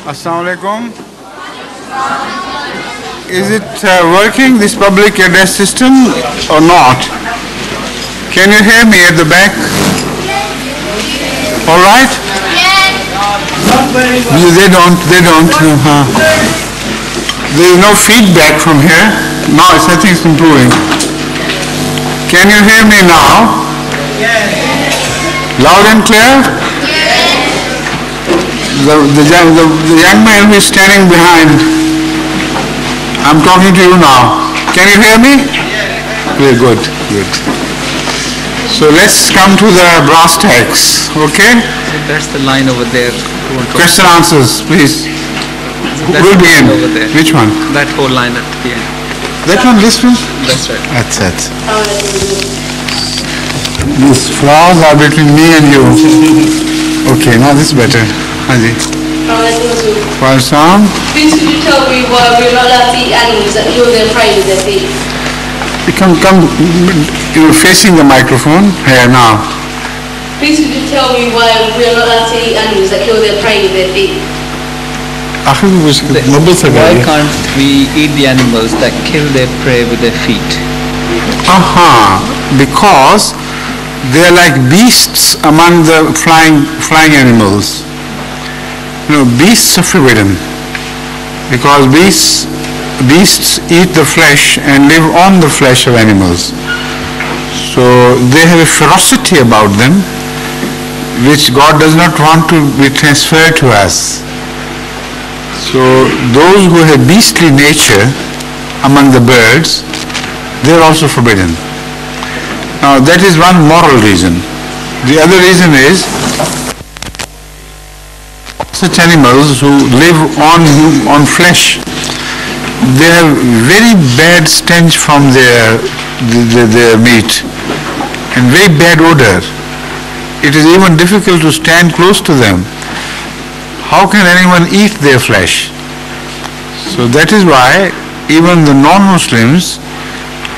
Assalamu alaikum. Is it working, this public address system, or not? Can you hear me at the back? All right? They don't. There is no feedback from here. Now I think it's improving. Can you hear me now? Loud and clear? The young man who is standing behind, I'm talking to you now. Can you hear me? Very good. So let's come to the brass tacks, okay? So that's the line over there. Question answers, please. We'll begin. Over there. Which one? That whole line at the end. That one, this one? That's right. That's it. These flowers are between me and you. Okay, now this is better. Haji. Farsan. Please could you tell me why we're not allowed to eat animals that kill their prey with their feet? You come, you're facing the microphone. Here now. Please could you tell me why we're not allowed to eat animals that kill their prey with their feet? Why can't we eat the animals that kill their prey with their feet? Because they are like beasts among the flying animals. You know, beasts are forbidden because beasts eat the flesh and live on the flesh of animals. So they have a ferocity about them which God does not want to be transferred to us. So those who have beastly nature among the birds, they are also forbidden. Now that is one moral reason. The other reason is such animals who live on flesh, they have very bad stench from their meat and very bad odor. It is even difficult to stand close to them. How can anyone eat their flesh? So that is why even the non-Muslims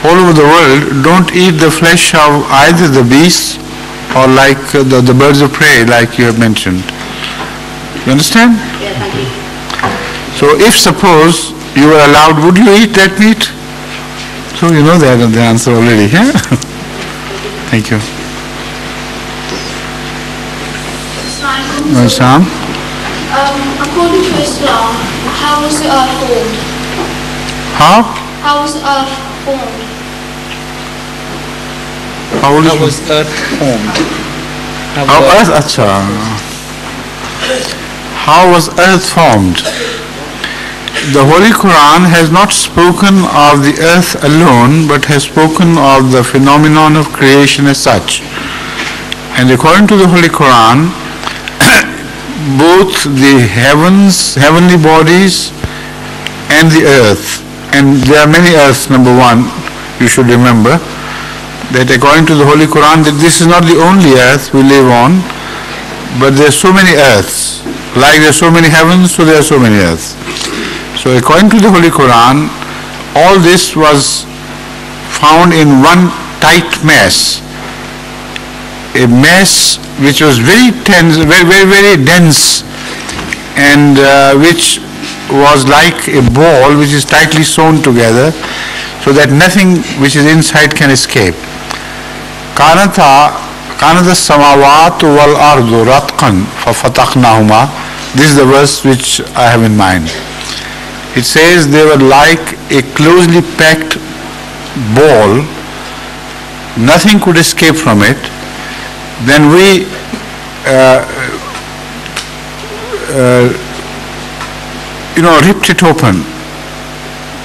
all over the world don't eat the flesh of either the beasts or like the birds of prey like you have mentioned. You understand? Yeah, thank you. So if suppose you were allowed, would you eat that meat? So you know the answer already, huh? Thank you. Sam? According to Islam, how was the earth formed? How? How was the earth formed? How was earth formed? How was earth formed? The Holy Quran has not spoken of the earth alone, but has spoken of the phenomenon of creation as such. And according to the Holy Quran, both the heavenly bodies and the earth, and there are many earths, number one, you should remember, that according to the Holy Quran, that this is not the only earth we live on, but there are so many earths. Like there are so many heavens, so there are so many earths. So according to the Holy Quran, all this was found in one tight mass. A mass which was very tense, very dense, and which was like a ball which is tightly sewn together so that nothing which is inside can escape. كانت السماوات والأرض رتقا ففتقناهما. This is the verse which I have in mind. It says they were like a closely packed ball, nothing could escape from it. Then we ripped it open,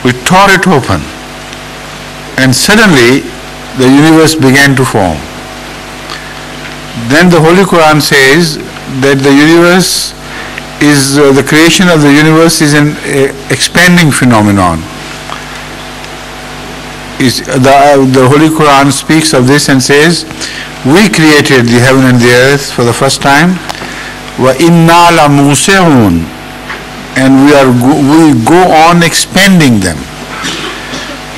we tore it open, and suddenly the universe began to form. Then the Holy Quran says that the universe is, the creation of the universe is an expanding phenomenon. The Holy Quran speaks of this and says, we created the heaven and the earth for the first time, وَإِنَّا لَمُوسِعُونَ, and we go on expanding them.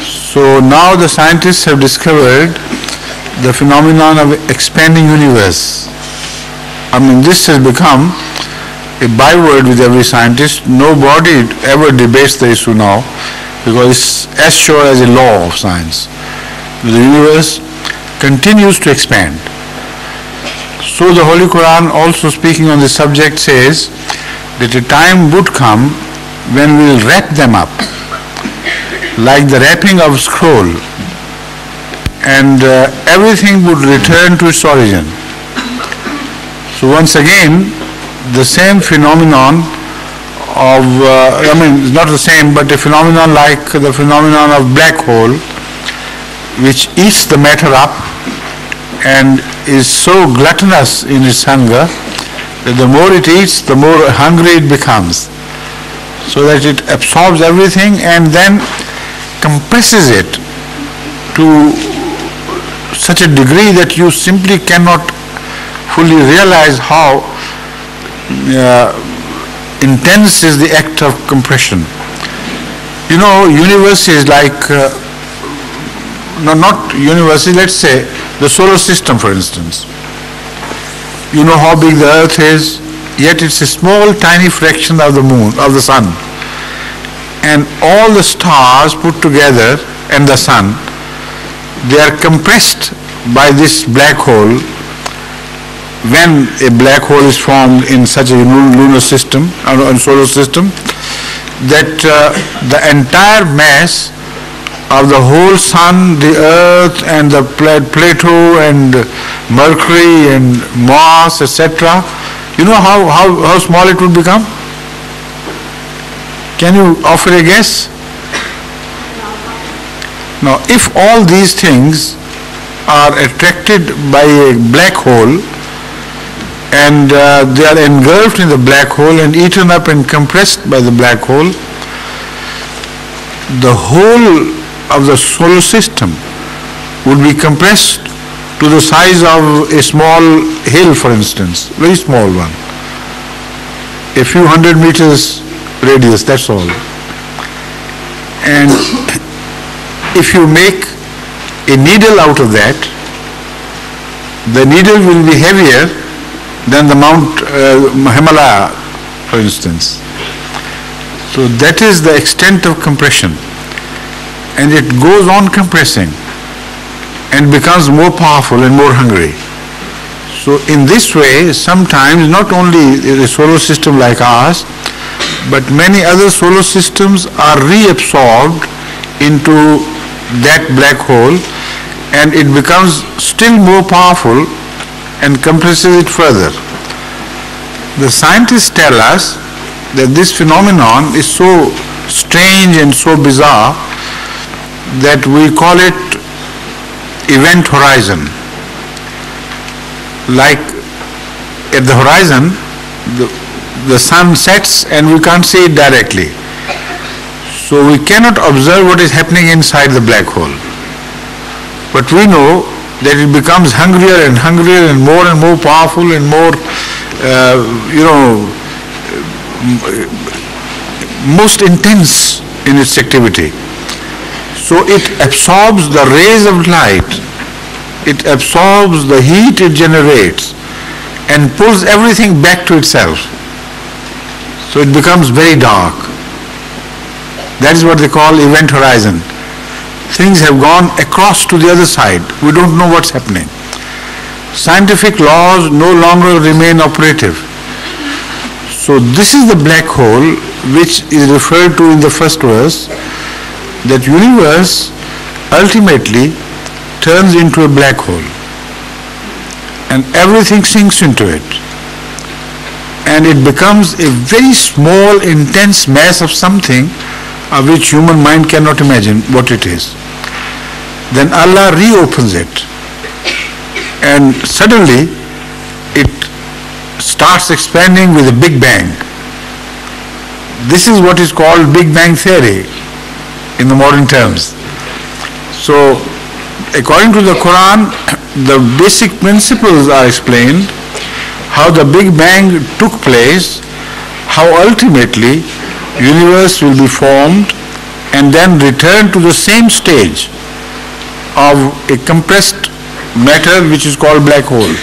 So now the scientists have discovered the phenomenon of expanding universe. I mean, this has become a byword with every scientist. Nobody ever debates the issue now because it's as sure as a law of science. The universe continues to expand. So the Holy Quran, also speaking on the subject, says that a time would come when we will wrap them up like the wrapping of a scroll, and everything would return to its origin. So once again, the same phenomenon of, not the same, but a phenomenon like the phenomenon of black hole, which eats the matter up and is so gluttonous in its hunger that the more it eats, the more hungry it becomes, so that it absorbs everything and then compresses it to such a degree that you simply cannot fully realize how intense is the act of compression. You know, universe is like, not universe, let's say the solar system, for instance. You know how big the earth is, yet it's a small tiny fraction of the moon, of the sun. And all the stars put together and the sun, they are compressed by this black hole. When a black hole is formed in such a lunar system, or solar system, that the entire mass of the whole sun, the earth and the Plato and Mercury and Mars, etc., you know how small it would become? Can you offer a guess? Now, if all these things are attracted by a black hole and they are engulfed in the black hole and eaten up and compressed by the black hole, the whole of the solar system would be compressed to the size of a small hill, for instance, very small one, a few 100 meters radius, that's all. And if you make a needle out of that, the needle will be heavier than the Mount Himalaya, for instance. So that is the extent of compression. And it goes on compressing and becomes more powerful and more hungry. So in this way, sometimes not only a solar system like ours, but many other solar systems are reabsorbed into that black hole, and it becomes still more powerful and compresses it further. The scientists tell us that this phenomenon is so strange and so bizarre that we call it event horizon. Like at the horizon, the sun sets and we can't see it directly. So we cannot observe what is happening inside the black hole. But we know that it becomes hungrier and hungrier and more powerful and more, most intense in its activity. So it absorbs the rays of light, it absorbs the heat it generates and pulls everything back to itself. So it becomes very dark. That is what they call event horizon. Things have gone across to the other side. We don't know what's happening. Scientific laws no longer remain operative. So this is the black hole which is referred to in the first verse. That universe ultimately turns into a black hole and everything sinks into it, and it becomes a very small intense mass of something of which human mind cannot imagine what it is. Then Allah reopens it and suddenly it starts expanding with a big bang. This is what is called Big Bang Theory in the modern terms. So according to the Quran, the basic principles are explained, how the Big Bang took place, how ultimately universe will be formed and then return to the same stage of a compressed matter which is called black hole.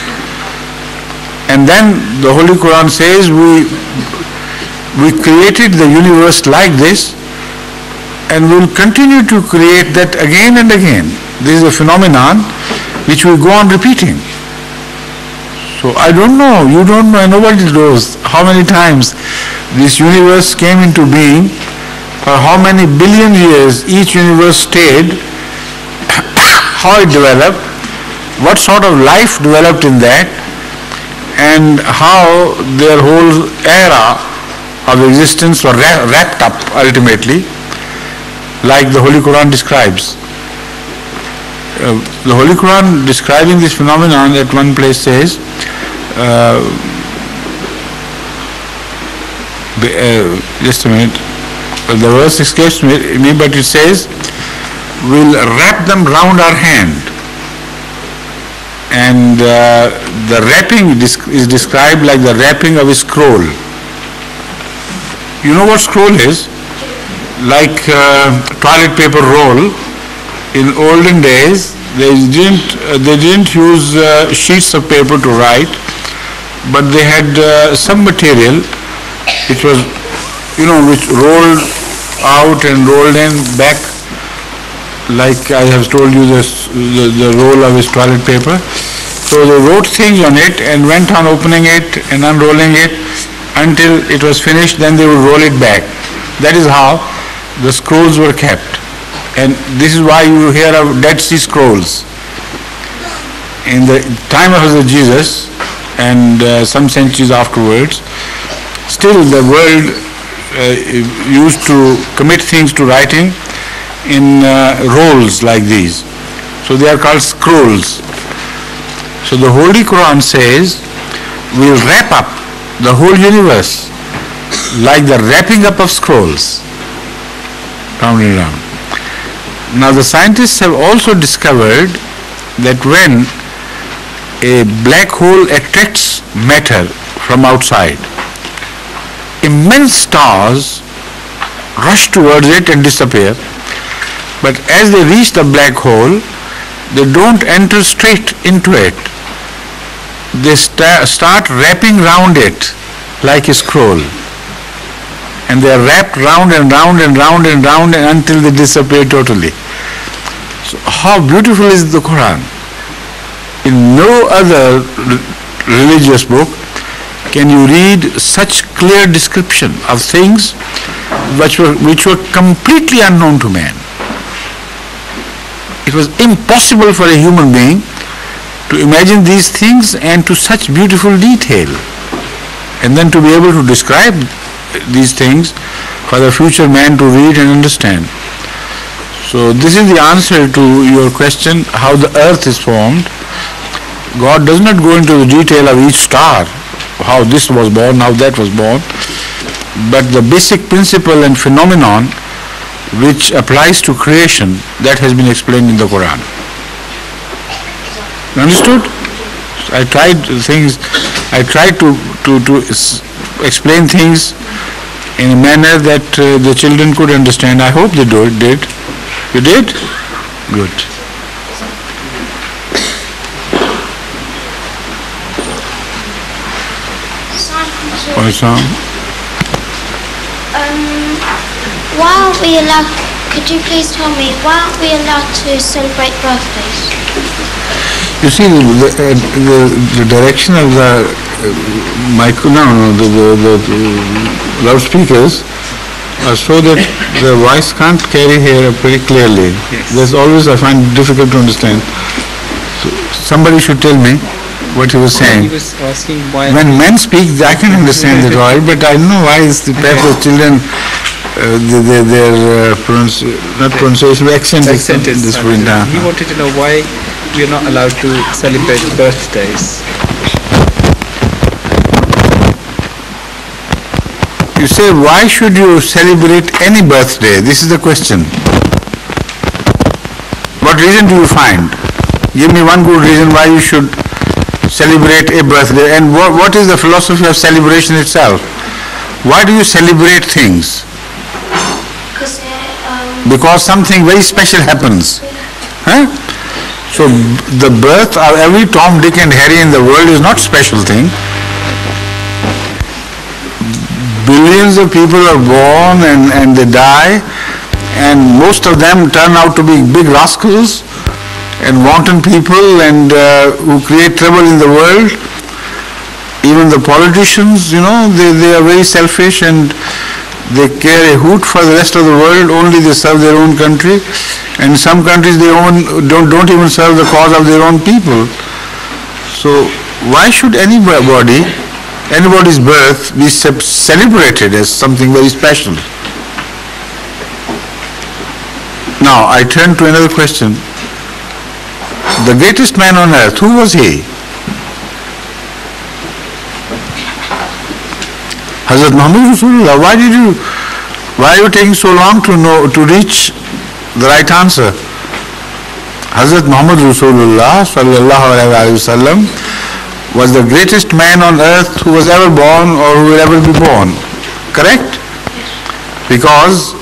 And then the Holy Quran says we created the universe like this and will continue to create that again and again. This is a phenomenon which will go on repeating. So I don't know, you don't know, and nobody knows how many times this universe came into being, or how many billion years each universe stayed, how it developed, what sort of life developed in that, and how their whole era of existence were wrapped up ultimately, like the Holy Quran describes. The Holy Quran describing this phenomenon at one place says, just a minute, the verse escapes me, but it says, we'll wrap them round our hand. And the wrapping is described like the wrapping of a scroll. You know what scroll is? Like toilet paper roll. In olden days, they didn't use sheets of paper to write, but they had some material which was, which rolled out and rolled in back, like I have told you the roll of his toilet paper. So they wrote things on it and went on opening it and unrolling it until it was finished, then they would roll it back. That is how the scrolls were kept. And this is why you hear of Dead Sea Scrolls. In the time of Hazrat Jesus and some centuries afterwards, still the world used to commit things to writing in rolls like these. So they are called scrolls. So the Holy Quran says, we'll wrap up the whole universe like the wrapping up of scrolls, round and round. Now the scientists have also discovered that when a black hole attracts matter from outside, immense stars rush towards it and disappear. But as they reach the black hole, they don't enter straight into it. They start wrapping round it like a scroll. And they are wrapped round and round and round and round until they disappear totally. So how beautiful is the Quran? In no other religious book can you read such clear description of things which were completely unknown to man. It was impossible for a human being to imagine these things and to such beautiful detail, and then to be able to describe these things for the future man to read and understand. So this is the answer to your question, how the earth is formed. God does not go into the detail of each star, how this was born, how that was born, but the basic principle and phenomenon which applies to creation, that has been explained in the Quran. Understood? I tried to explain things in a manner that the children could understand. I hope they did. You did? Good. Why aren't we allowed, could you please tell me, why aren't we allowed to celebrate birthdays? You see, the direction of the the loudspeakers are so that the voice can't carry here pretty clearly. Yes. There's always, I find it difficult to understand. So somebody should tell me what he was saying. He was asking why. When men speak, I can understand it all, but I don't know why is the perhaps the children, their pronunciation, accent is this point. He wanted to know why we are not allowed to celebrate birthdays. You say, why should you celebrate any birthday? This is the question. What reason do you find? Give me one good reason why you should celebrate a birthday. And what is the philosophy of celebration itself? Why do you celebrate things? Because something very special happens. Huh? So the birth of every Tom, Dick and Harry in the world is not a special thing. billions of people are born and they die, and most of them turn out to be big rascals and wanton people and who create trouble in the world. Even the politicians, they are very selfish and they care a hoot for the rest of the world. Only they serve their own country. And some countries they don't even serve the cause of their own people. So why should anybody's birth be celebrated as something very special? Now I turn to another question. The greatest man on earth, who was he? Hazrat Muhammad Rasulullah. Why are you taking so long to reach the right answer? Hazrat Muhammad Rasulullah sallallahu alaihi wasallam was the greatest man on earth who was ever born or who will ever be born. Correct? Because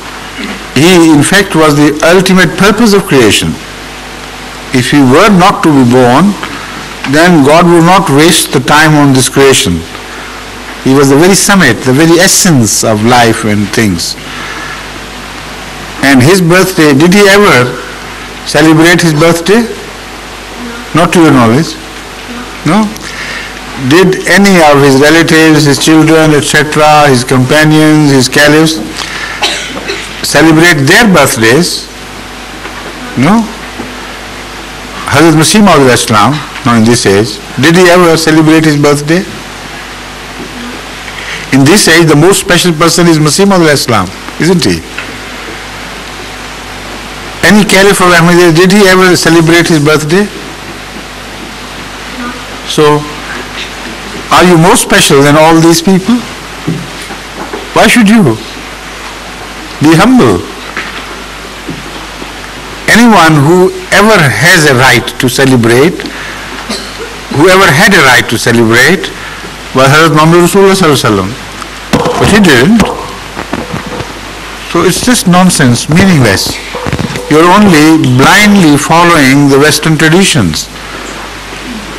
he in fact was the ultimate purpose of creation. If he were not to be born, then God would not waste the time on this creation. He was the very summit, the very essence of life and things. And his birthday, did he ever celebrate his birthday? Not to your knowledge? No? Did any of his relatives, his children, etc., his companions, his caliphs celebrate their birthdays? No? Hazrat Masih Maud Islam, now in this age, did he ever celebrate his birthday? In this age, the most special person is Masih Maud Islam, isn't he? Any caliph of Ahmadiyya, did he ever celebrate his birthday? So, are you more special than all these people? Why should you? Be humble. Anyone who ever has a right to celebrate, whoever had a right to celebrate, was Hazrat Muhammad Rasulullah sallallahu alaihi wasallam. But he didn't. So it's just nonsense, meaningless. You're only blindly following the Western traditions.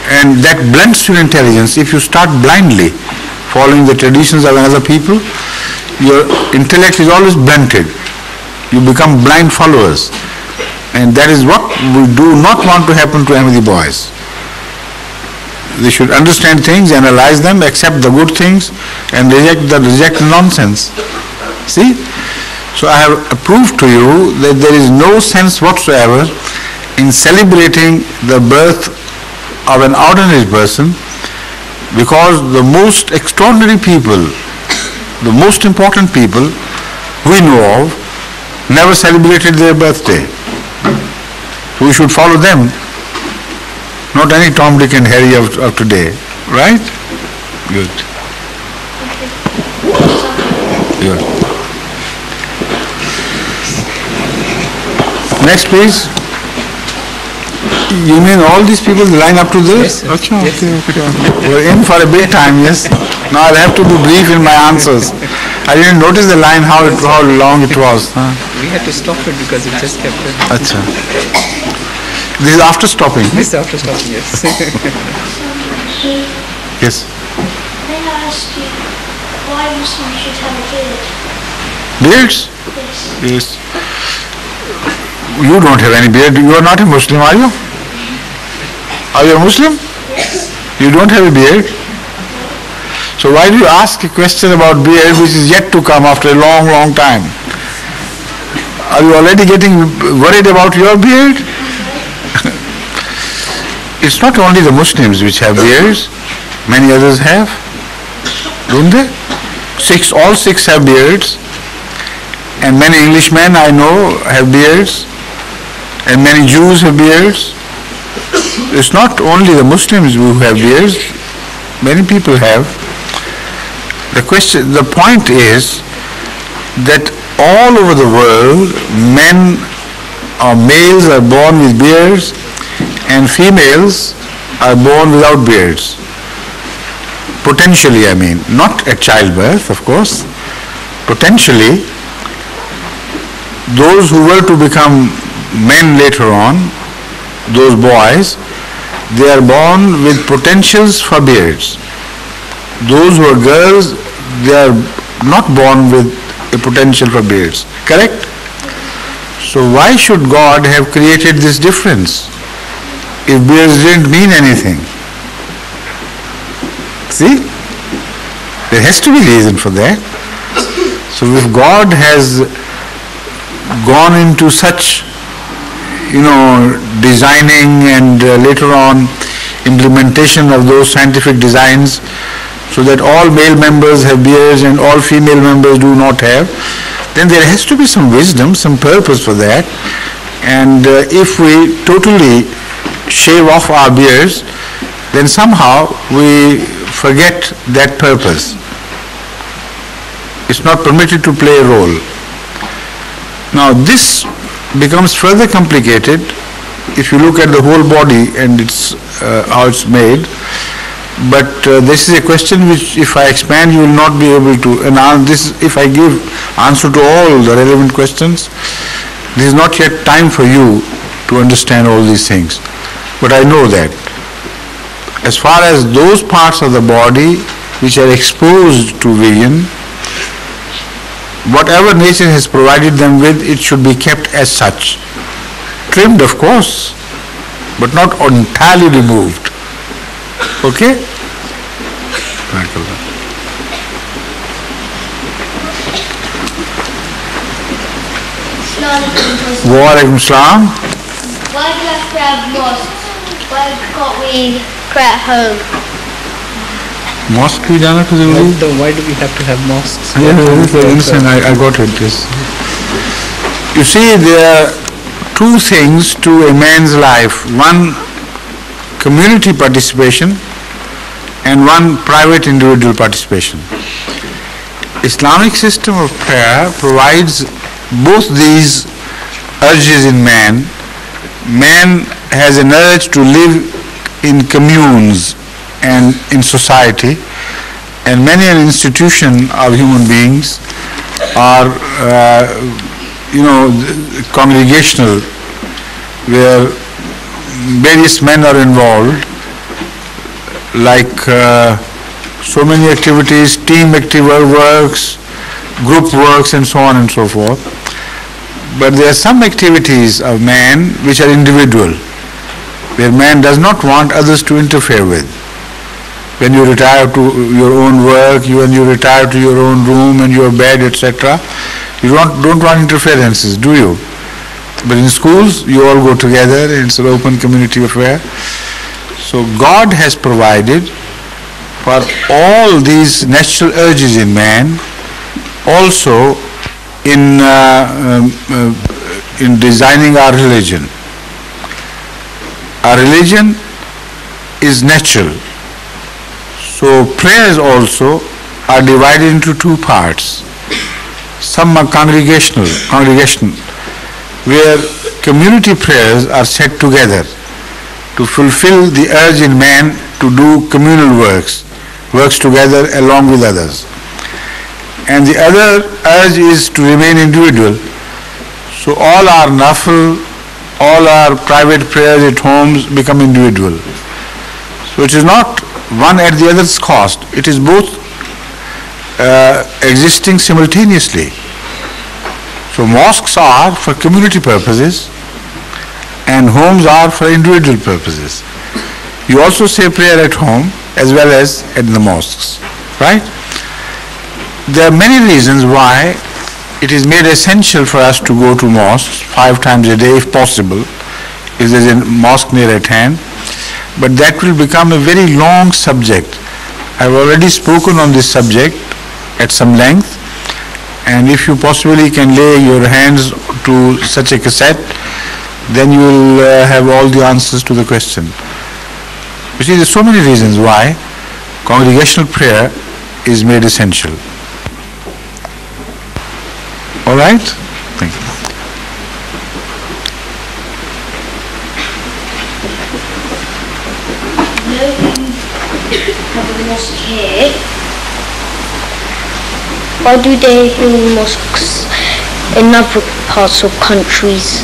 And that blunts your intelligence. If you start blindly following the traditions of another people, your intellect is always blunted. You become blind followers. And that is what we do not want to happen to Ahmadi boys. They should understand things, analyze them, accept the good things, and reject the nonsense. See? So I have proved to you that there is no sense whatsoever in celebrating the birth of an ordinary person, because the most extraordinary people, the most important people we know of, never celebrated their birthday. We should follow them, not any Tom, Dick and Harry of today. Right? Good. Good. Next please. You mean all these people line up to this? Yes, sir. Okay, okay. We're in for a big time, yes? Now I'll have to be brief in my answers. I didn't notice the line, how long it was. Huh? We had to stop it because it just kept going. Achha. This is after stopping. This after stopping, yes. Yes. May I ask you why Muslims should have a beard? Beards? Yes. Yes. You don't have any beard. You are not a Muslim, are you? Are you a Muslim? Yes. You don't have a beard? So why do you ask a question about beard which is yet to come after a long, long time? Are you already getting worried about your beard? It's not only the Muslims which have beards. Many others have. Don't they? All six have beards. And many Englishmen I know have beards. And many Jews have beards. It's not only the Muslims who have beards. Many people have. The point is that all over the world, men or males are born with beards and females are born without beards. Potentially, I mean, not at childbirth, of course. Potentially, those who were to become men later on, those boys, they are born with potentials for beards. Those who are girls, they are not born with a potential for beards. Correct? So why should God have created this difference if beards didn't mean anything? See? There has to be reason for that. So if God has gone into such, designing and later on implementation of those scientific designs so that all male members have beards and all female members do not have, then there has to be some wisdom, some purpose for that. And if we totally shave off our beards, then somehow we forget that purpose. It's not permitted to play a role. Now this becomes further complicated if you look at the whole body and how it's made. But this is a question which if I expand you will not be able to, and if I give answer to all the relevant questions, this is not yet time for you to understand all these things. But I know that as far as those parts of the body which are exposed to vision, whatever nature has provided them with, it should be kept as such. Trimmed, of course, but not entirely removed. Okay? Wa alaikum salam. Why do you have to have mosques? Why can't we pray at home? Mosque भी जाना तो जरूरी है? Why do we have to have mosques? I got it. Yes. You see, there are two things to a man's life. One, community participation, and one, private individual participation. Islamic system of prayer provides both these urges in man. Man has an urge to live in communes and in society, and many an institution of human beings are congregational, where various men are involved, like so many activities, team works, group works, and so on and so forth. But there are some activities of man which are individual, where man does not want others to interfere with. When you retire to your own work, when you retire to your own room and your bed, etc., you don't want interferences, do you? But in schools, you all go together, it's an open community affair. So God has provided for all these natural urges in man, also in designing our religion. Our religion is natural. So prayers also are divided into two parts. Some are congregational, where community prayers are set together to fulfill the urge in man to do communal works together along with others. And the other urge is to remain individual. So all our nafil, all our private prayers at homes become individual. So it is not one at the other's cost. It is both existing simultaneously. So mosques are for community purposes and homes are for individual purposes. You also say prayer at home as well as at the mosques, right? There are many reasons why it is made essential for us to go to mosques 5 times a day if possible, if there is a mosque near at hand. But that will become a very long subject. I have already spoken on this subject at some length, and if you possibly can lay your hands to such a cassette, then you will have all the answers to the question. You see, there are so many reasons why congregational prayer is made essential. All right? Thank you. Have a mosque here. Why do they build mosques in other parts of countries?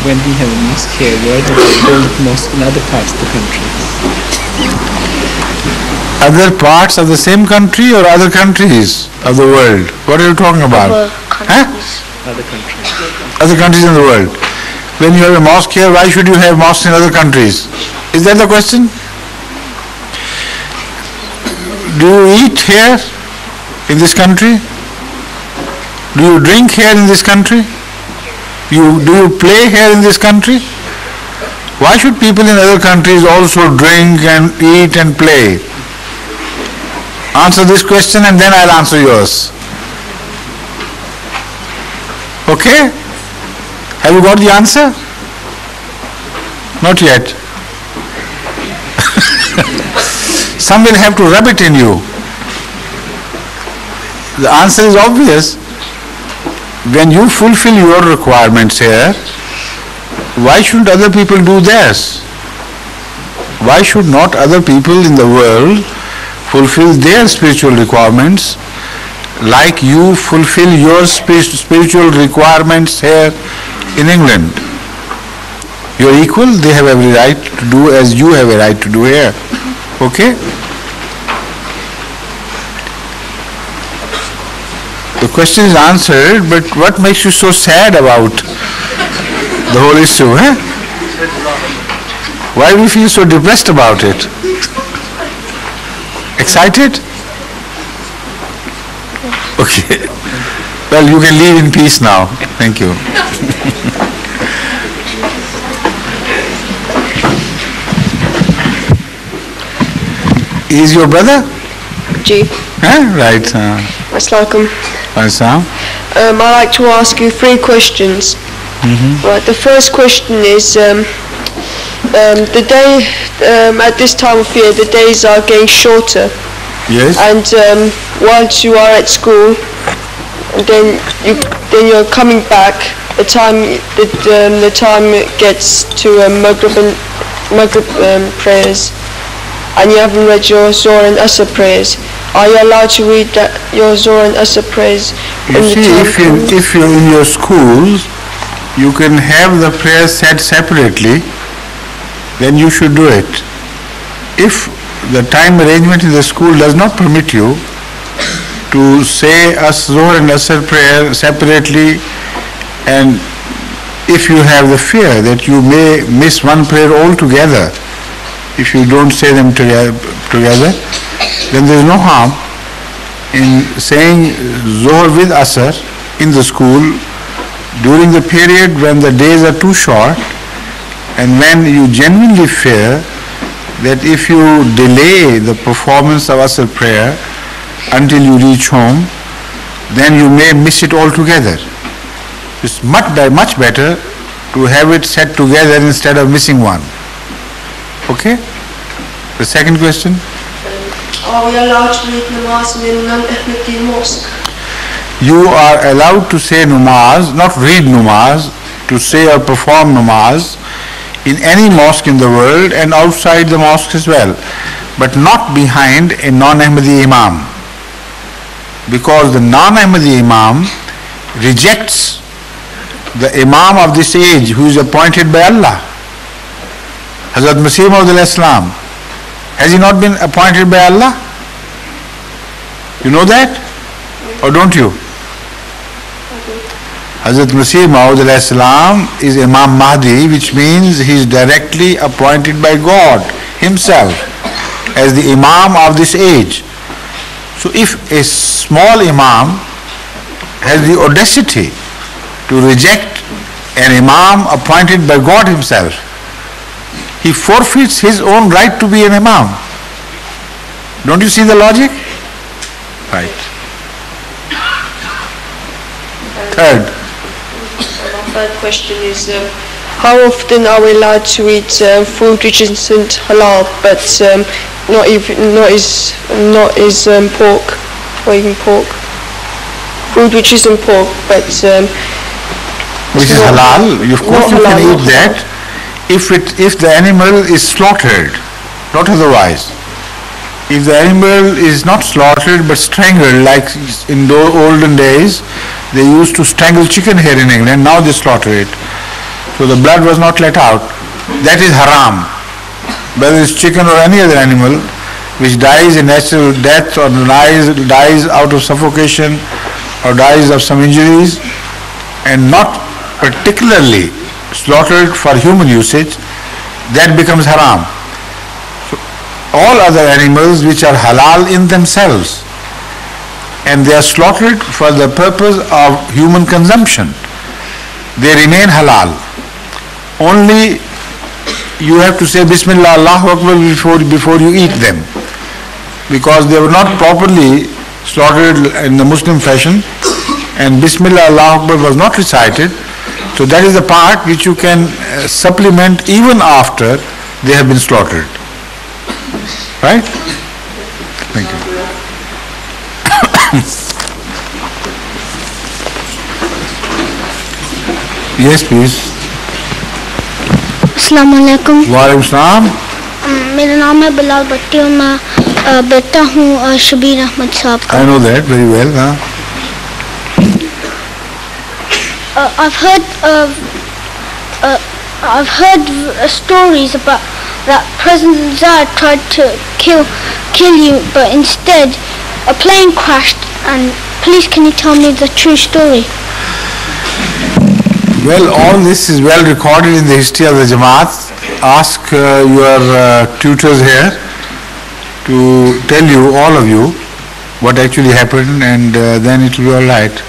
When we have a mosque here, why do they build mosque in other parts of the country? Other parts of the same country or other countries of the world? What are you talking about? Other countries. Other countries. Other countries in the world. When you have a mosque here, why should you have mosques in other countries? Is that the question? Do you eat here in this country? Do you drink here in this country? Do you play here in this country? Why should people in other countries also drink and eat and play? Answer this question and then I'll answer yours. Okay? Have you got the answer? Not yet. Some will have to rub it in you. The answer is obvious. When you fulfill your requirements here, why should other people do theirs? Why should not other people in the world fulfill their spiritual requirements like you fulfill your spiritual requirements here in England? You're equal, they have every right to do as you have a right to do here. Okay? The question is answered, but what makes you so sad about the whole issue? Why do you feel so depressed about it? Excited? Okay. Well, you can leave in peace now. Thank you. He's your brother? Ji. Right. Assalamualaikum. Assalaam. I'd like to ask you 3 questions. Right, the first question is, the day, at this time of year, the days are getting shorter. Yes. And whilst you are at school, then you're coming back. The time gets to Maghrib prayers, and you haven't read your Zohar and Asr prayers. Are you allowed to read your Zohar and Asr prayers? You see, if you're in your schools, you can have the prayers said separately, then you should do it. If the time arrangement in the school does not permit you to say a Zohar and Asr prayer separately, and if you have the fear that you may miss one prayer altogether if you don't say them together, then there is no harm in saying Zohar with Asr in the school during the period when the days are too short, and when you genuinely fear that if you delay the performance of Asr prayer until you reach home, then you may miss it altogether. It's much better to have it set together instead of missing one. Okay? The second question? Are we allowed to read namaz in non-Ahmadi mosque? You are allowed to say namaz, not read namaz, to say or perform namaz in any mosque in the world and outside the mosque as well, but not behind a non-Ahmadi imam, because the non-Ahmadi imam rejects the imam of this age who is appointed by Allah. Hazrat Masih Maud al-Islam, has he not been appointed by Allah? You know that? Or don't you? Hazrat Masih Maud al-Islam is Imam Mahdi, which means he is directly appointed by God himself as the Imam of this age. So if a small Imam has the audacity to reject an Imam appointed by God himself, he forfeits his own right to be an Imam. Don't you see the logic? Right. Third. My third question is, how often are we allowed to eat food which isn't halal, but not pork, or even pork? Food which isn't pork, but which is halal. Of course you can eat that if the animal is slaughtered, not otherwise. If the animal is not slaughtered but strangled, like in the olden days, they used to strangle chicken here in England, now they slaughter it. So the blood was not let out. That is haram. Whether it's chicken or any other animal, which dies a natural death or dies out of suffocation or dies of some injuries and not particularly slaughtered for human usage, that becomes haram. So all other animals which are halal in themselves and they are slaughtered for the purpose of human consumption, they remain halal. Only you have to say Bismillah, Allahu Akbar before you eat them, because they were not properly slaughtered in the Muslim fashion and Bismillah, Allahu Akbar was not recited. So that is the part which you can supplement even after they have been slaughtered. Right? Thank you. Yes, please. अस्सलाम वालेकुम। वालेकुम सलाम। मेरा नाम है बिलाल भट्टी और मैं बेटा हूँ शबीर अहमद साहब का। I know that very well. Huh? I've heard stories about that President Zahid tried to kill you, but instead a plane crashed. And please, can you tell me the true story? Well, all this is well recorded in the history of the Jamaat. Ask your tutors here to tell you, all of you, what actually happened, and then it will be all right.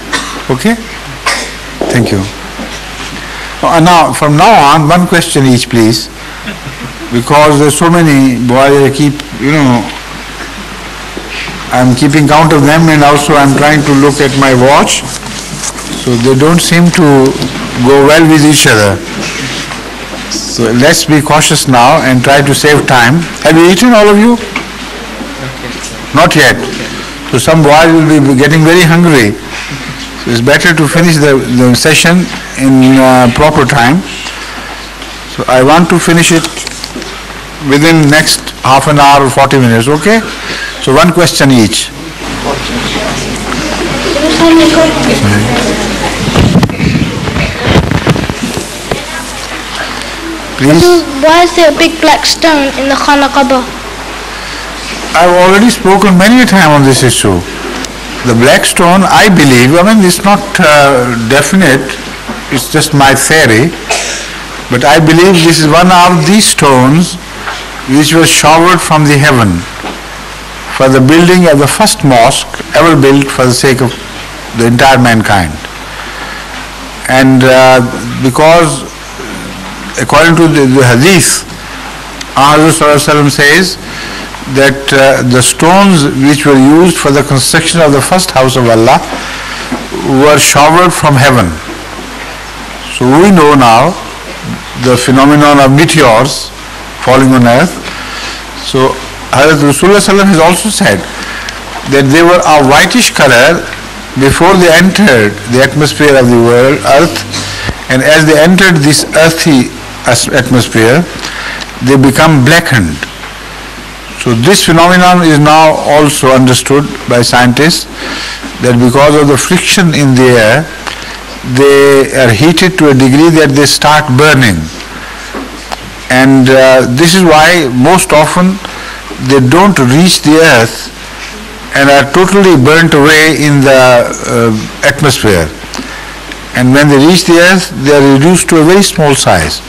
Okay? Thank you. Now, from now on, one question each, please, because there's so many boys. I keep, I'm keeping count of them, and also I'm trying to look at my watch, so they don't seem to go well with each other. So let's be cautious now and try to save time. Have you eaten, all of you? Not yet. So some boys will be getting very hungry. So it's better to finish the session in proper time. So I want to finish it within next half an hour or 40 minutes, okay? So one question each. Please. Why is there a big black stone in the Khana Kaaba? I've already spoken many a time on this issue. The black stone, I believe, it's not definite, it's just my theory, but I believe this is one of these stones which was showered from the heaven for the building of the first mosque ever built for the sake of the entire mankind. And because according to the hadith, Rasulullah says that the stones which were used for the construction of the first house of Allah were showered from heaven. So we know now the phenomenon of meteors falling on earth. So Rasulullah has also said that they were of whitish color before they entered the atmosphere of the world, earth, and as they entered this earthy atmosphere, they become blackened. So this phenomenon is now also understood by scientists, that because of the friction in the air, they are heated to a degree that they start burning. And this is why most often they don't reach the earth and are totally burnt away in the atmosphere. And when they reach the earth, they are reduced to a very small size.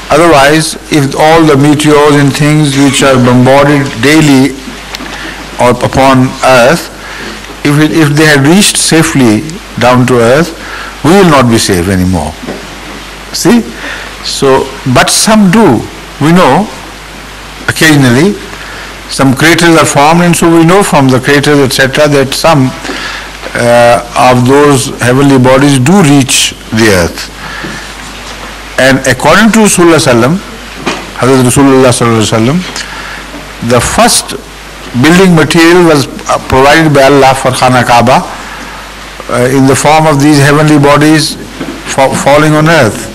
Otherwise, if all the meteors and things which are bombarded daily or upon earth, if they had reached safely down to earth, we will not be safe anymore. See? So, but some do. We know, occasionally, some craters are formed, and so we know from the craters, etc., that some of those heavenly bodies do reach the earth. And according to Rasulullah, the first building material was provided by Allah for Khana Kaaba in the form of these heavenly bodies falling on earth.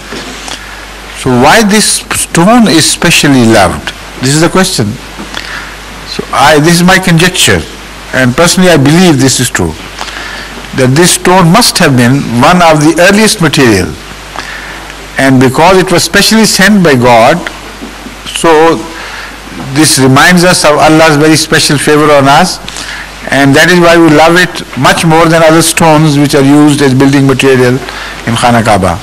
So why this stone is specially loved? This is the question. So this is my conjecture, and personally I believe this is true, that this stone must have been one of the earliest material. And because it was specially sent by God, so this reminds us of Allah's very special favor on us, and that is why we love it much more than other stones which are used as building material in Khana Kaaba.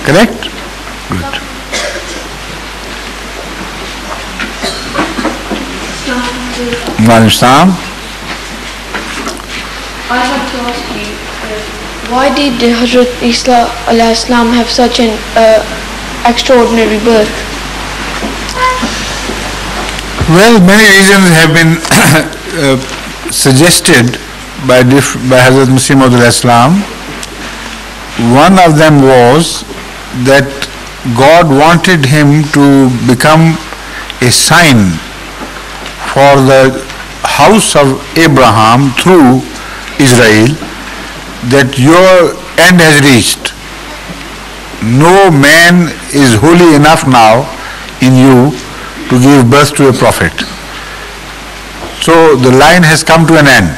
Correct? Good. Islam. I have to ask you, Why did Hazrat Isa alayhi salam have such an extraordinary birth? Well, many reasons have been suggested by Hazrat Masih Maud alayhi salam. One of them was that God wanted him to become a sign for the house of Abraham through Israel, that your end has reached. No man is holy enough now in you to give birth to a prophet. So the line has come to an end.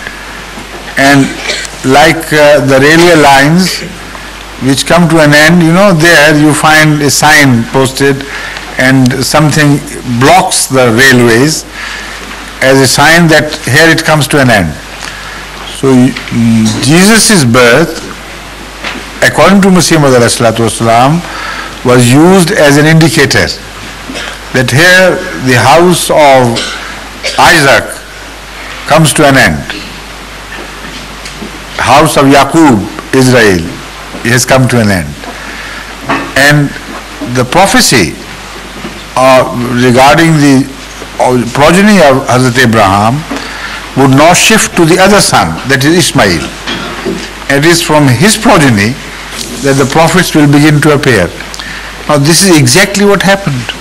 And like the railway lines which come to an end, there you find a sign posted and something blocks the railways as a sign that here it comes to an end. So Jesus' birth, according to Masih Maud alayhi salatu wasalam, was used as an indicator that here the house of Isaac comes to an end. House of Yaqub, Israel, has come to an end. And the prophecy regarding the progeny of Hazrat Abraham would now shift to the other son, that is Ismail. It is from his progeny that the prophets will begin to appear. Now this is exactly what happened.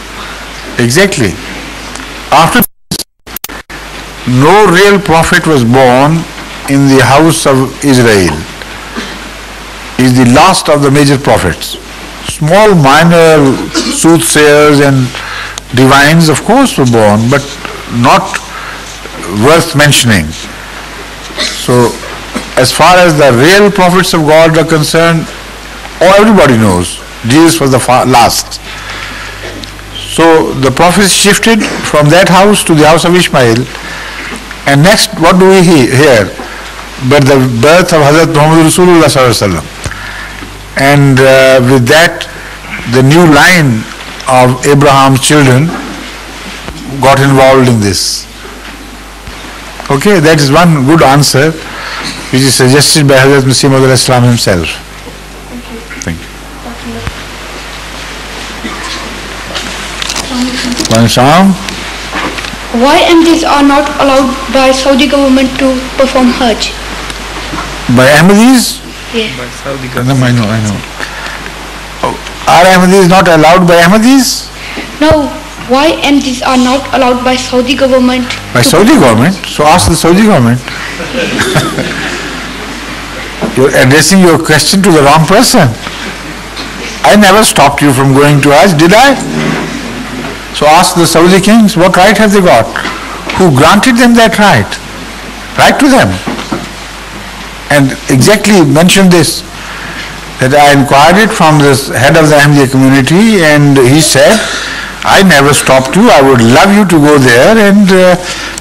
Exactly. After this, no real prophet was born in the house of Israel. He is the last of the major prophets. Small minor soothsayers and divines of course were born, but not worth mentioning. So as far as the real prophets of God are concerned, everybody knows Jesus was the last. So the prophets shifted from that house to the house of Ishmael, and next what do we hear but the birth of Hazrat Muhammad Rasulullah sallallahu alaihi wasallam. And with that the new line of Abraham's children got involved in this. Okay, that is one good answer which is suggested by Hazrat Masih Maud alayhi salam himself. Thank you. Why Ahmadis are not allowed by Saudi government to perform Hajj? By Ahmadis? Yeah. By Saudi government. I know. Are Ahmadis not allowed by Ahmadis? No. Why Ahmadis are not allowed by Saudi government? By Saudi government? So ask the Saudi government. You're addressing your question to the wrong person. I never stopped you from going to Hajj, did I? So ask the Saudi kings, what right have they got? Who granted them that right? Write to them. And exactly mention this, that I inquired it from the head of the Ahmadiyya community, and he said, I never stopped you. I would love you to go there and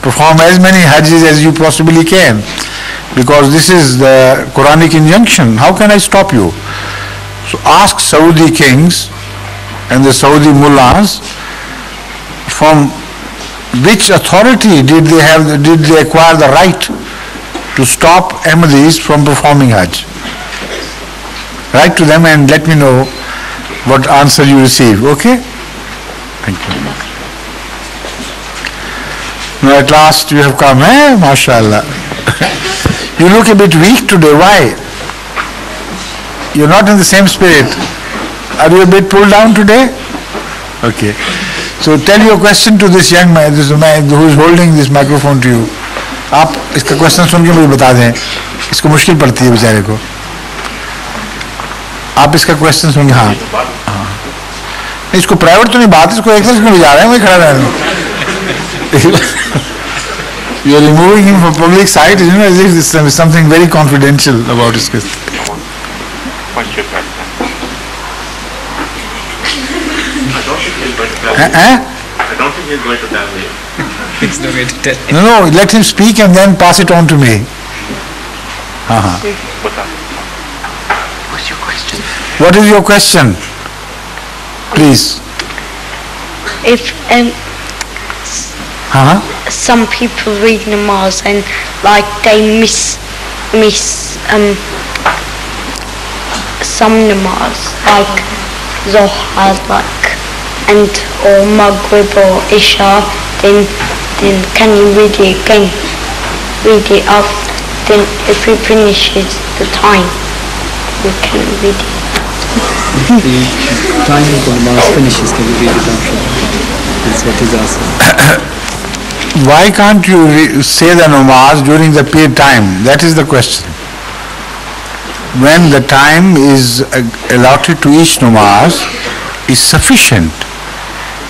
perform as many Hajjs as you possibly can, because this is the Quranic injunction. How can I stop you? So ask Saudi kings and the Saudi mullahs, from which authority did they acquire the right to stop Ahmadis from performing Hajj? Write to them and let me know what answer you receive, okay? Thank you. Now at last you have come, MashaAllah. You look a bit weak today, why? You're not in the same spirit. Are you a bit pulled down today? Okay. So tell your question to this young man, who is holding this microphone to you. आप इसका question सुन के मुझे बता दें, इसको मुश्किल पड़ती है बेचारे को. आप इसका क्वेश्चन सुन, हाँ, इसको प्राइवेट तो नहीं बात, इसको एक्सरसाइज में ले जा रहे हैं, वही खड़ा रह रहे हैं. You are removing him from public sight, you know, as if this is something very confidential about his case. I don't think he's going to tell me. It's no way to tell. No, let him speak and then pass it on to me. What's up? What's your question? What is your question? Please. If Uh-huh. some people read namaz and like they miss some namaz like Zohar and or Maghrib or Isha, then can you read it again? Read it up. Then if it finishes the time, you can read it. The time for namaz finishes, can you read it after? That's what he's asking. Why can't you say the namaz during the period time? That is the question. When the time is allotted to each namaz is sufficient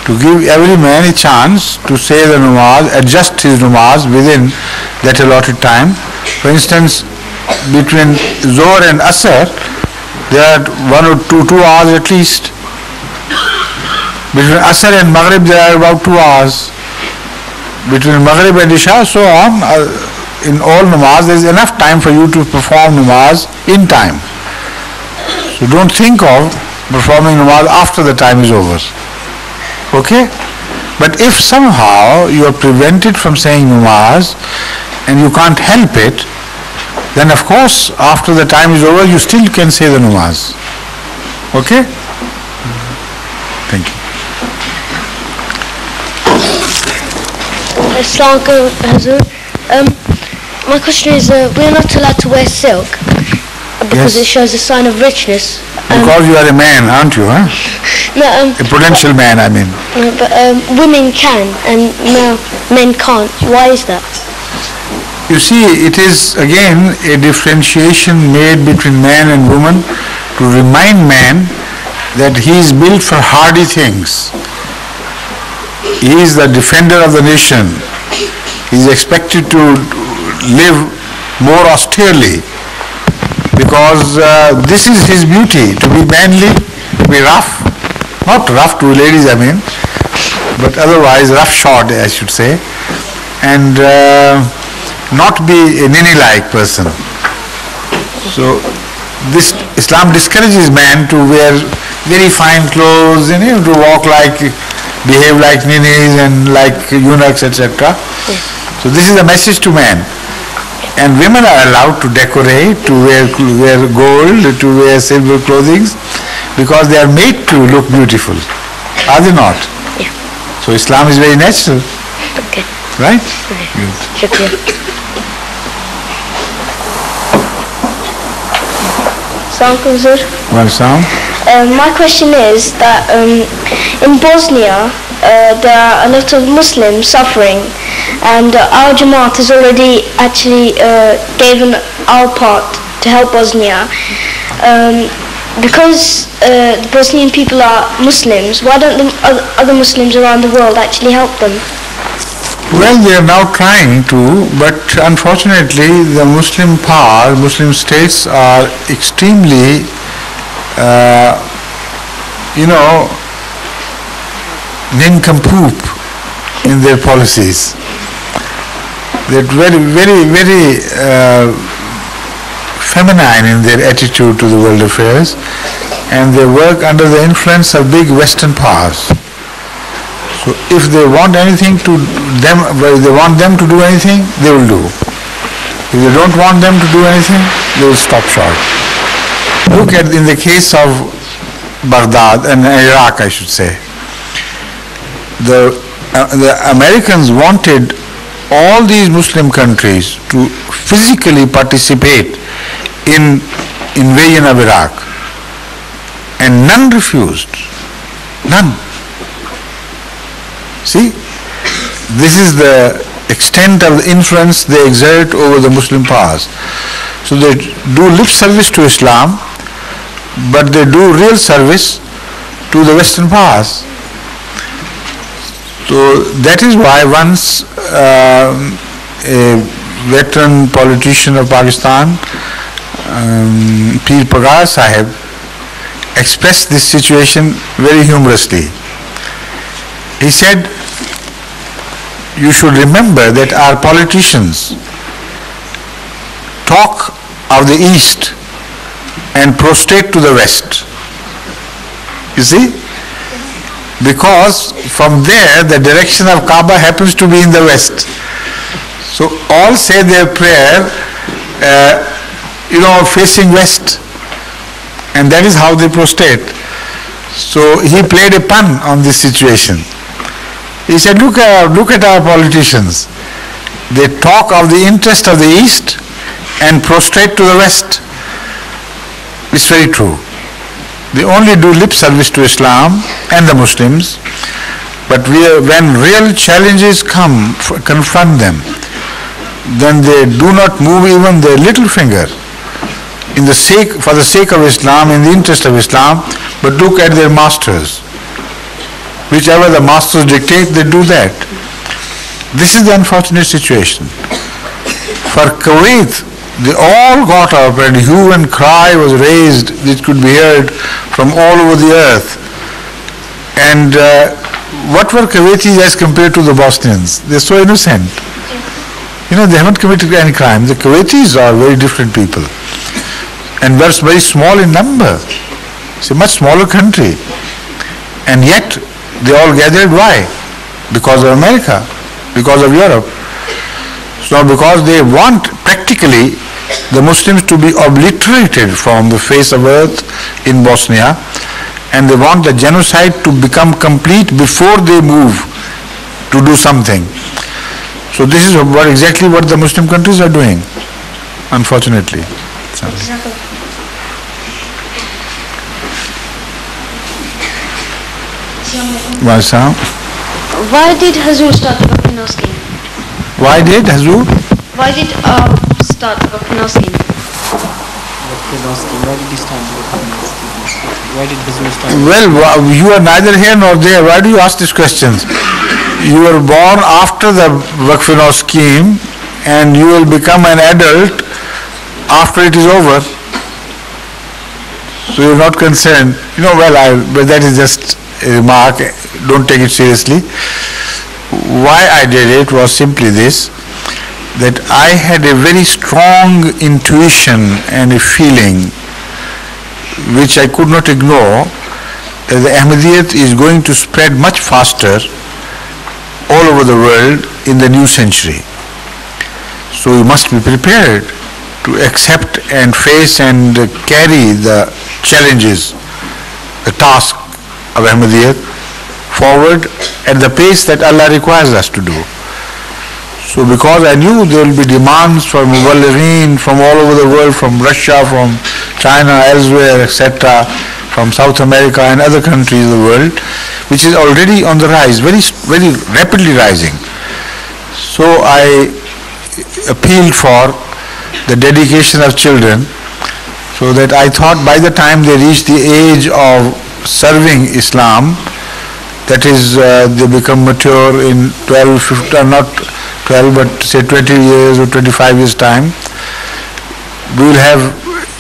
to give every man a chance to say the namaz, adjust his namaz within that allotted time. For instance, between Zohr and Asr, there are 1 or 2 hours at least. Between Asr and Maghrib, there are about 2 hours. Between Maghrib and Isha, so on, in all namaz, there is enough time for you to perform namaz in time. So don't think of performing namaz after the time is over. Okay? But if somehow you are prevented from saying namaz and you can't help it, then of course after the time is over you still can say the namaz. Okay? Thank you. Assalamu alaikum, Hazur. My question is, we're not allowed to wear silk because Yes. it shows a sign of richness. Because you are a man, aren't you? Huh? No, A prudential man, I mean. but women can and men can't. Why is that? You see, it is again a differentiation made between man and woman to remind man that he is built for hardy things. He is the defender of the nation. He is expected to live more austerely because this is his beauty, to be manly, to be rough, not rough to ladies I mean, but otherwise roughshod I should say, and not be a ninny-like person. So this Islam discourages man to wear very fine clothes and to walk like, behave like ninnies and like eunuchs, etc. So this is a message to man. And women are allowed to decorate, to wear gold, to wear silver clothing, because they are made to look beautiful. Are they not? Yeah. So Islam is very natural, Okay. right? Shukriya. Assalamu alaikum, Hazur. Well, Sam? My question is that in Bosnia there are a lot of Muslims suffering, and our Jamaat has already actually given our part to help Bosnia. Because the Bosnian people are Muslims, why don't the other Muslims around the world actually help them? Well, they are now trying to, but unfortunately the Muslim power, Muslim states are extremely, nincompoop in their policies. They're very, very, very feminine in their attitude to the world affairs, and they work under the influence of big Western powers. So if they want anything to them, if they want them to do anything, they will do. If they don't want them to do anything, they will stop short. Look at in the case of Baghdad and Iraq, I should say. The Americans wanted all these Muslim countries to physically participate in invasion of Iraq, and none refused. None. See, this is the extent of the influence they exert over the Muslim powers. So they do lip service to Islam, but they do real service to the Western powers. So that is why once a veteran politician of Pakistan, Peer Pagar Sahib, expressed this situation very humorously. He said, you should remember that our politicians talk of the East and prostrate to the West. You see? Because from there the direction of Kaaba happens to be in the West. So all say their prayer, facing West. And that is how they prostrate. So he played a pun on this situation. He said, look at our politicians. They talk of the interest of the East and prostrate to the West. It's very true. They only do lip service to Islam and the Muslims, but when real challenges confront them, then they do not move even their little finger for the sake of Islam, in the interest of Islam, but look at their masters. Whichever the masters dictate, they do that. This is the unfortunate situation. For Kuwait, they all got up and hue and cry was raised, which could be heard from all over the earth. And what were Kuwaitis as compared to the Bosnians? They're so innocent. They haven't committed any crime. The Kuwaitis are very different people. And we're very small in number. It's a much smaller country. And yet, they all gathered. Why? Because of America, because of Europe. So because they want practically the Muslims to be obliterated from the face of earth in Bosnia, and they want the genocide to become complete before they move to do something. So this is exactly what the Muslim countries are doing, unfortunately. Why did Hazur start the volcano scheme? Why did Hazur? Why did start the volcano scheme? Why did he start the volcano scheme? Why did Hazur start? Well, you are neither here nor there. Why do you ask these questions? You were born after the Volcano scheme, and you will become an adult after it is over. So you're not concerned. But that is just a remark. Don't take it seriously. Why I did it was simply this, that I had a very strong intuition and a feeling which I could not ignore, that the Ahmadiyyat is going to spread much faster all over the world in the new century. So you must be prepared to accept and face and carry the challenges, the task of Ahmadiyyat forward at the pace that Allah requires us to do. So because I knew there will be demands from Muballighin from all over the world, from Russia, from China, elsewhere, etc., from South America and other countries of the world, which is already on the rise, very, very rapidly rising. So I appealed for the dedication of children, so that I thought by the time they reach the age of serving Islam, that is, they become mature in 12, 15, not 12, but say 20 years or 25 years time, we will have,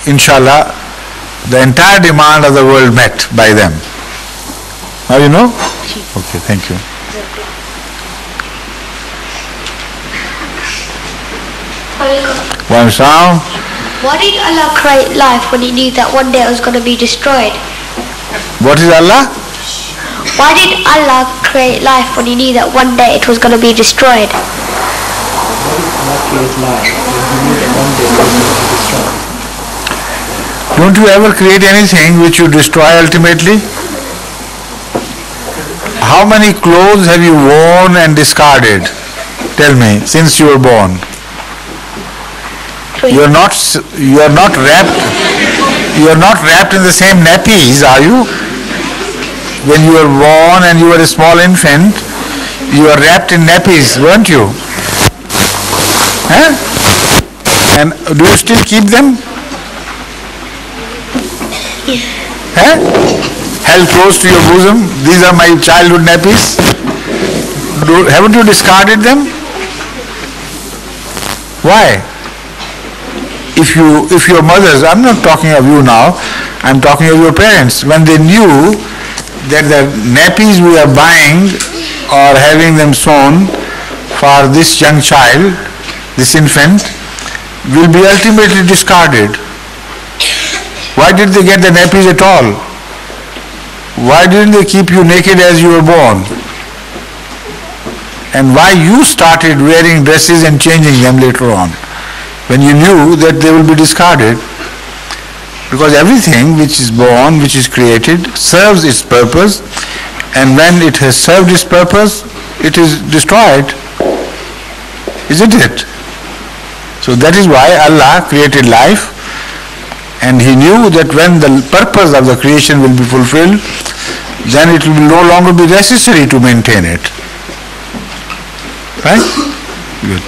inshallah, the entire demand of the world met by them. Now you know? Okay, thank you. One sound. Why did Allah create life when He knew that one day it was going to be destroyed? What is Allah? Why did Allah create life when He knew that one day it was going to be destroyed? Don't you ever create anything which you destroy ultimately? How many clothes have you worn and discarded? Tell me, since you were born. You are not wrapped in the same nappies, are you? When you were born and you were a small infant, you were wrapped in nappies, weren't you? Huh? And do you still keep them? Huh? Held close to your bosom. These are my childhood nappies. Haven't you discarded them? Why? If your mothers, I'm not talking of you now, I'm talking of your parents, when they knew that the nappies we are buying or having them sewn for this young child, this infant, will be ultimately discarded. Why did they get the nappies at all? Why didn't they keep you naked as you were born? And why you started wearing dresses and changing them later on, when you knew that they will be discarded? Because everything which is born, which is created, serves its purpose, and when it has served its purpose, it is destroyed. Isn't it? So that is why Allah created life, and He knew that when the purpose of the creation will be fulfilled, then it will no longer be necessary to maintain it. Right? Good.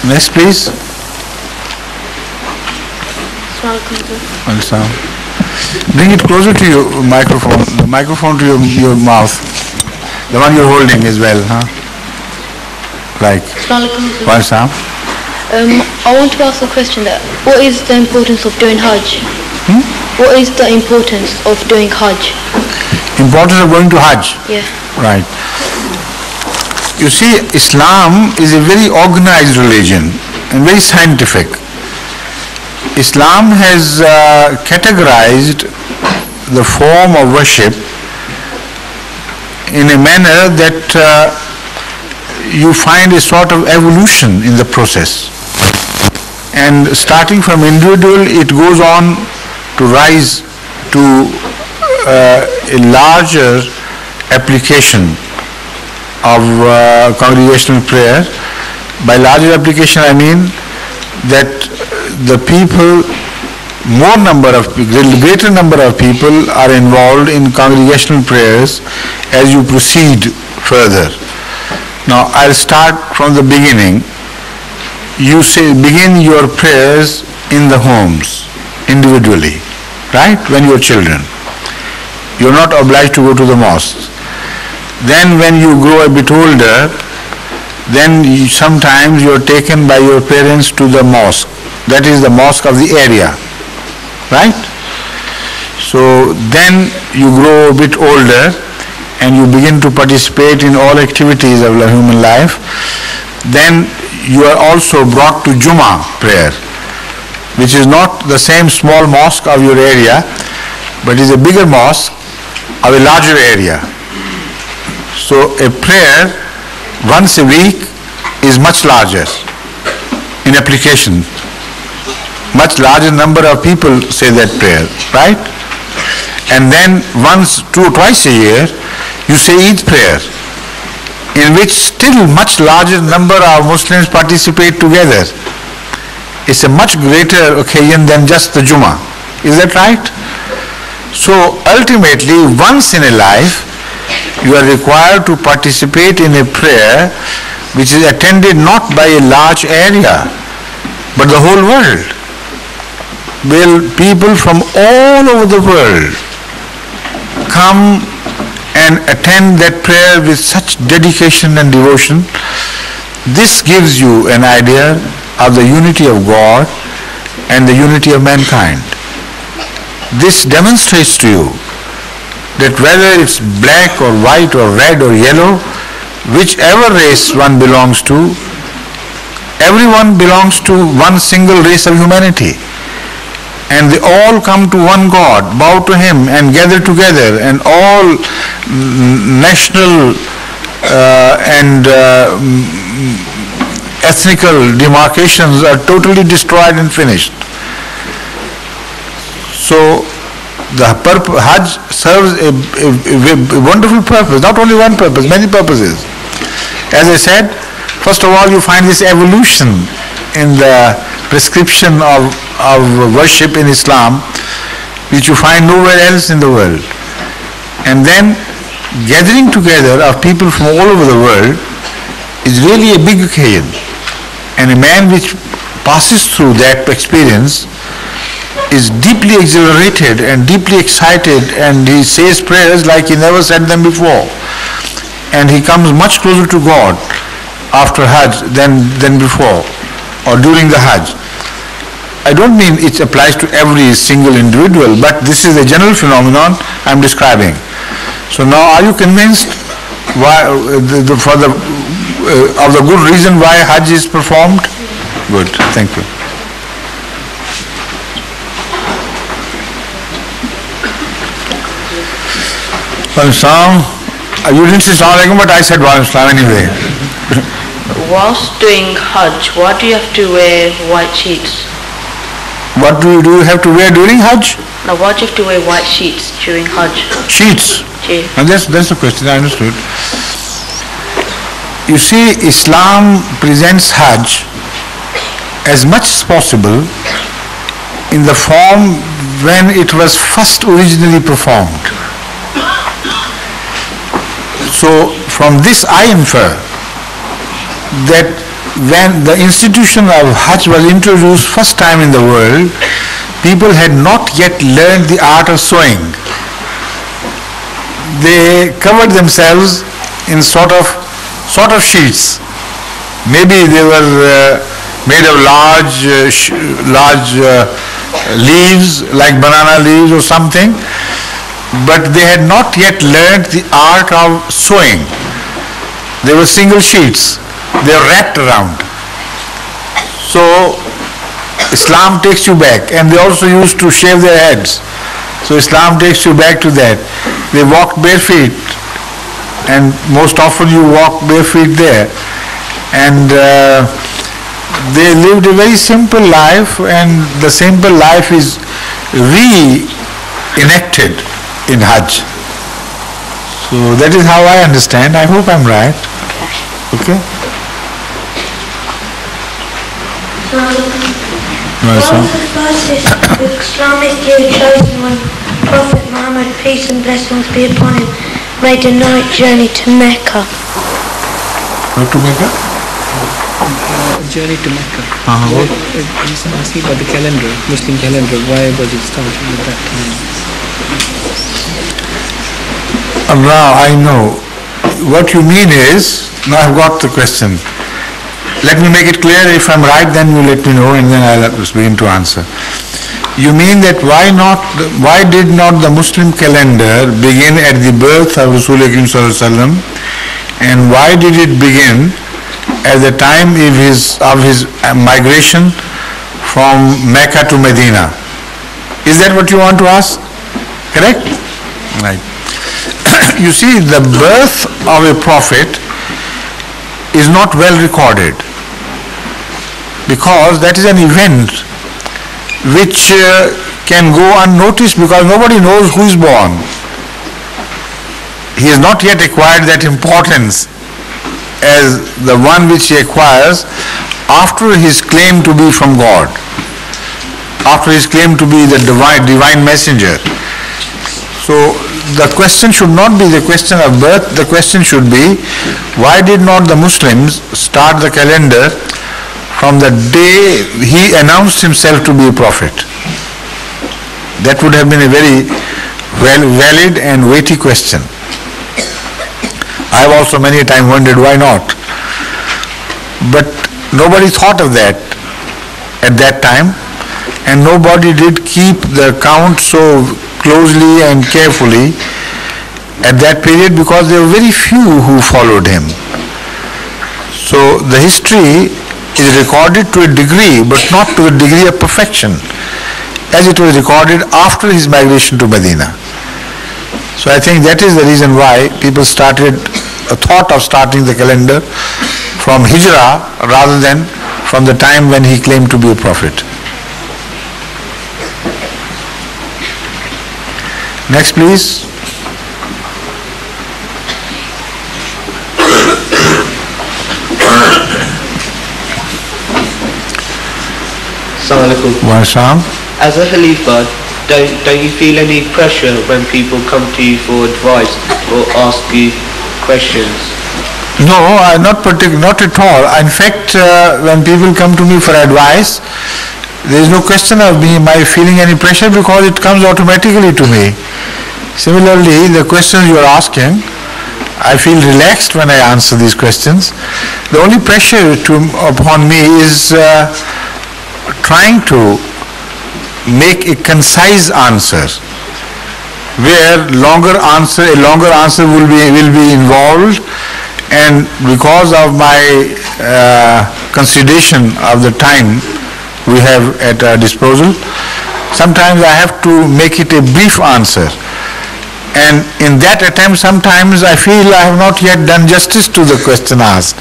Next, please. Bring it closer to your microphone, the microphone to your mouth. The one you're holding as well, huh? Like. Welcome. I want to ask a question that what is the importance of doing Hajj? What is the importance of doing Hajj? Importance of going to Hajj? Yeah. Right. You see, Islam is a very organized religion and very scientific. Islam has categorized the form of worship in a manner that you find a sort of evolution in the process. And starting from individual, it goes on to rise to a larger application of congregational prayer. By larger application, I mean that the people, greater number of people are involved in congregational prayers as you proceed further. Now, I'll start from the beginning. You say, begin your prayers in the homes, individually, right? When you're children. You're not obliged to go to the mosques. Then when you grow a bit older, then sometimes you're taken by your parents to the mosque. That is the mosque of the area, right? So then you grow a bit older and you begin to participate in all activities of human life. Then you are also brought to Jummah prayer, which is not the same small mosque of your area, but is a bigger mosque of a larger area. So a prayer once a week is much larger in application. Much larger number of people say that prayer, right? And then twice a year, you say Eid prayer, in which still much larger number of Muslims participate together. It's a much greater occasion than just the Jummah. Is that right? So ultimately, once in a life, you are required to participate in a prayer which is attended not by a large area, but the whole world. Will people from all over the world come and attend that prayer with such dedication and devotion? This gives you an idea of the unity of God and the unity of mankind. This demonstrates to you that whether it's black or white or red or yellow, whichever race one belongs to, everyone belongs to one single race of humanity. And they all come to one God, bow to Him and gather together, and all national and ethnical demarcations are totally destroyed and finished. So the Hajj serves a wonderful purpose, not only one purpose, many purposes. As I said, first of all, you find this evolution in the prescription of worship in Islam, which you find nowhere else in the world. And then gathering together of people from all over the world is really a big occasion. And a man which passes through that experience is deeply exhilarated and deeply excited, and he says prayers like he never said them before. And he comes much closer to God after Hajj than before, or during the Hajj. I don't mean it applies to every single individual, but this is a general phenomenon I'm describing. So now are you convinced why, of the good reason why Hajj is performed? Good, thank you. Salam. You didn't say Salam Alaikum, but I said Wa Alaikum Salam anyway. Whilst doing Hajj, why do you have to wear white sheets? What do you have to wear during Hajj? No, why do you have to wear white sheets during Hajj? Sheets? Yeah. And that's the question, I understood. You see, Islam presents Hajj as much as possible in the form when it was first originally performed. So from this I infer that when the institution of Hajj was introduced first time in the world, people had not yet learned the art of sewing. They covered themselves in sort of sheets. Maybe they were made of large leaves, like banana leaves or something, but they had not yet learned the art of sewing. They were single sheets. They are wrapped around. So Islam takes you back, and they also used to shave their heads. So Islam takes you back to that. They walked bare feet, and most often you walk bare feet there. And they lived a very simple life, and the simple life is reenacted in Hajj. So that is how I understand. I hope I'm right. Okay? One of the verses, the Islamic year chosen when Prophet Muhammad, peace and blessings be upon him, made a night journey to Mecca. Go to Mecca? Journey to Mecca. He's asking about the calendar, Muslim calendar. Why was it started at that time? Now I know. What you mean is, now I've got the question. Let me make it clear. If I'm right, then you let me know, and then I'll begin to answer. You mean that why did not the Muslim calendar begin at the birth of Rasulullah sallallahu alaihi wasallam, and why did it begin at the time of his migration from Mecca to Medina? Is that what you want to ask? Correct? Right. You see, the birth of a prophet is not well recorded, because that is an event which can go unnoticed, because nobody knows who is born. He has not yet acquired that importance as the one which he acquires after his claim to be from God, after his claim to be the divine messenger. So the question should not be the question of birth. The question should be, why did not the Muslims start the calendar from the day he announced himself to be a prophet? That would have been a very valid and weighty question. I have also many a time wondered why not. But nobody thought of that at that time, and nobody did keep the count so closely and carefully at that period, because there were very few who followed him. So the history is recorded to a degree, but not to the degree of perfection as it was recorded after his migration to Medina. So I think that is the reason why people thought of starting the calendar from Hijrah rather than from the time when he claimed to be a prophet. Next, please. Assalamu alaikum. As a Khalifa, don't you feel any pressure when people come to you for advice or ask you questions? No, not at all. In fact, when people come to me for advice, there is no question of my feeling any pressure, because it comes automatically to me. Similarly, the questions you are asking, I feel relaxed when I answer these questions. The only pressure upon me is trying to make a concise answer. where a longer answer will be involved, and because of my consideration of the time we have at our disposal, sometimes I have to make it a brief answer. And in that attempt, sometimes I feel I have not yet done justice to the question asked.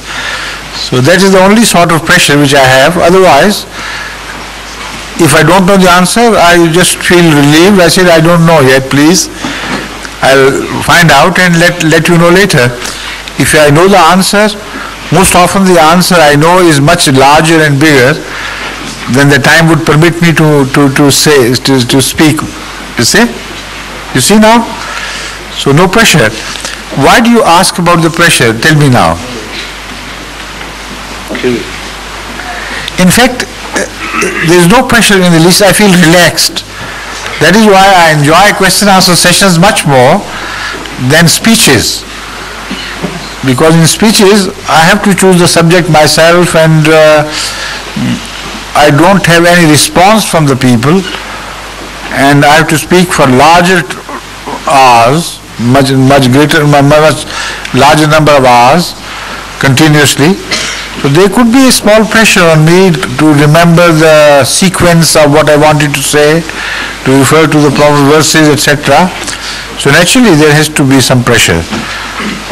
So that is the only sort of pressure which I have. Otherwise, if I don't know the answer, I just feel relieved. I said, I don't know yet, please. I'll find out and let you know later. If I know the answer, most often the answer I know is much larger and bigger than the time would permit me to speak. You see? You see now? So no pressure. Why do you ask about the pressure? Tell me now. In fact, there is no pressure in the least. I feel relaxed. That is why I enjoy question answer sessions much more than speeches. Because in speeches, I have to choose the subject myself, and I don't have any response from the people, and I have to speak for larger hours, much larger number of hours continuously. So there could be a small pressure on me to remember the sequence of what I wanted to say, to refer to the proper verses, etc. So naturally there has to be some pressure.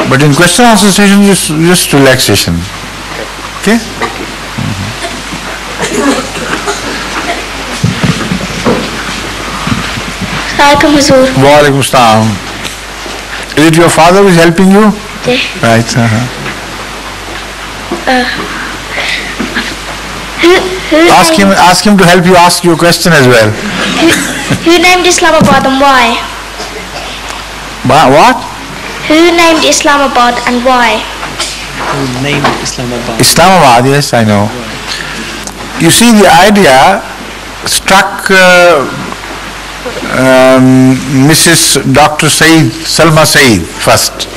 But in question answer session, just relaxation. Okay? Wa alaikum assalam. Is it your father who is helping you? Yeah. Right. Ask him to help you ask your question as well. Who named Islamabad and why? What? Who named Islamabad and why? Who named Islamabad? Islamabad, yes, I know. You see, the idea struck Mrs. Dr. Salma Saeed first.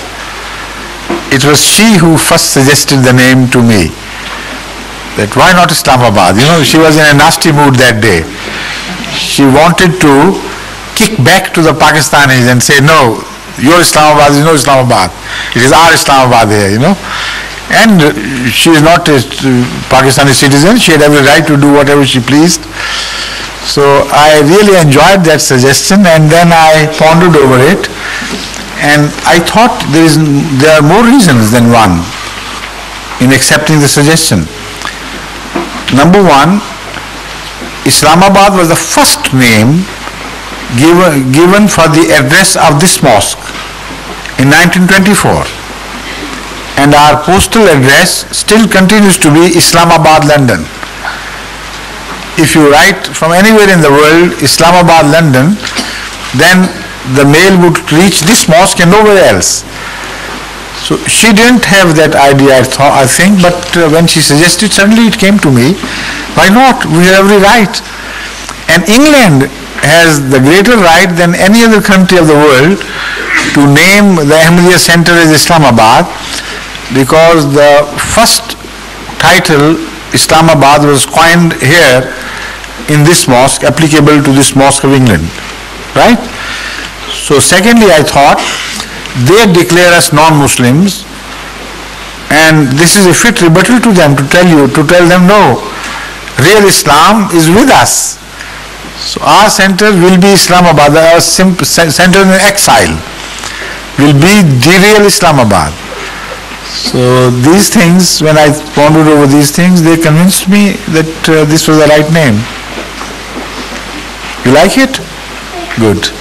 It was she who first suggested the name to me. That why not Islamabad? You know, she was in a nasty mood that day. She wanted to kick back to the Pakistanis and say, no, your Islamabad is no Islamabad. It is our Islamabad here, you know. And she is not a Pakistani citizen. She had every right to do whatever she pleased. So I really enjoyed that suggestion, and then I pondered over it, and I thought there are more reasons than one in accepting the suggestion. Number one, Islamabad was the first name given for the address of this mosque in 1924, and our postal address still continues to be Islamabad, London. If you write from anywhere in the world, Islamabad, London, then the mail would reach this mosque and nowhere else. So she didn't have that idea, I think, but when she suggested, suddenly it came to me, why not? We have every right. And England has the greater right than any other country of the world to name the Ahmadiyya Center as Islamabad, because the first title, Islamabad, was coined here in this mosque, applicable to this mosque of England, right? So secondly, I thought, they declare us non-Muslims, and this is a fit rebuttal to them, to tell them no, real Islam is with us. So our center will be Islamabad, our center in exile will be the real Islamabad. So these things, when I pondered over these things, they convinced me that this was the right name. You like it? Good.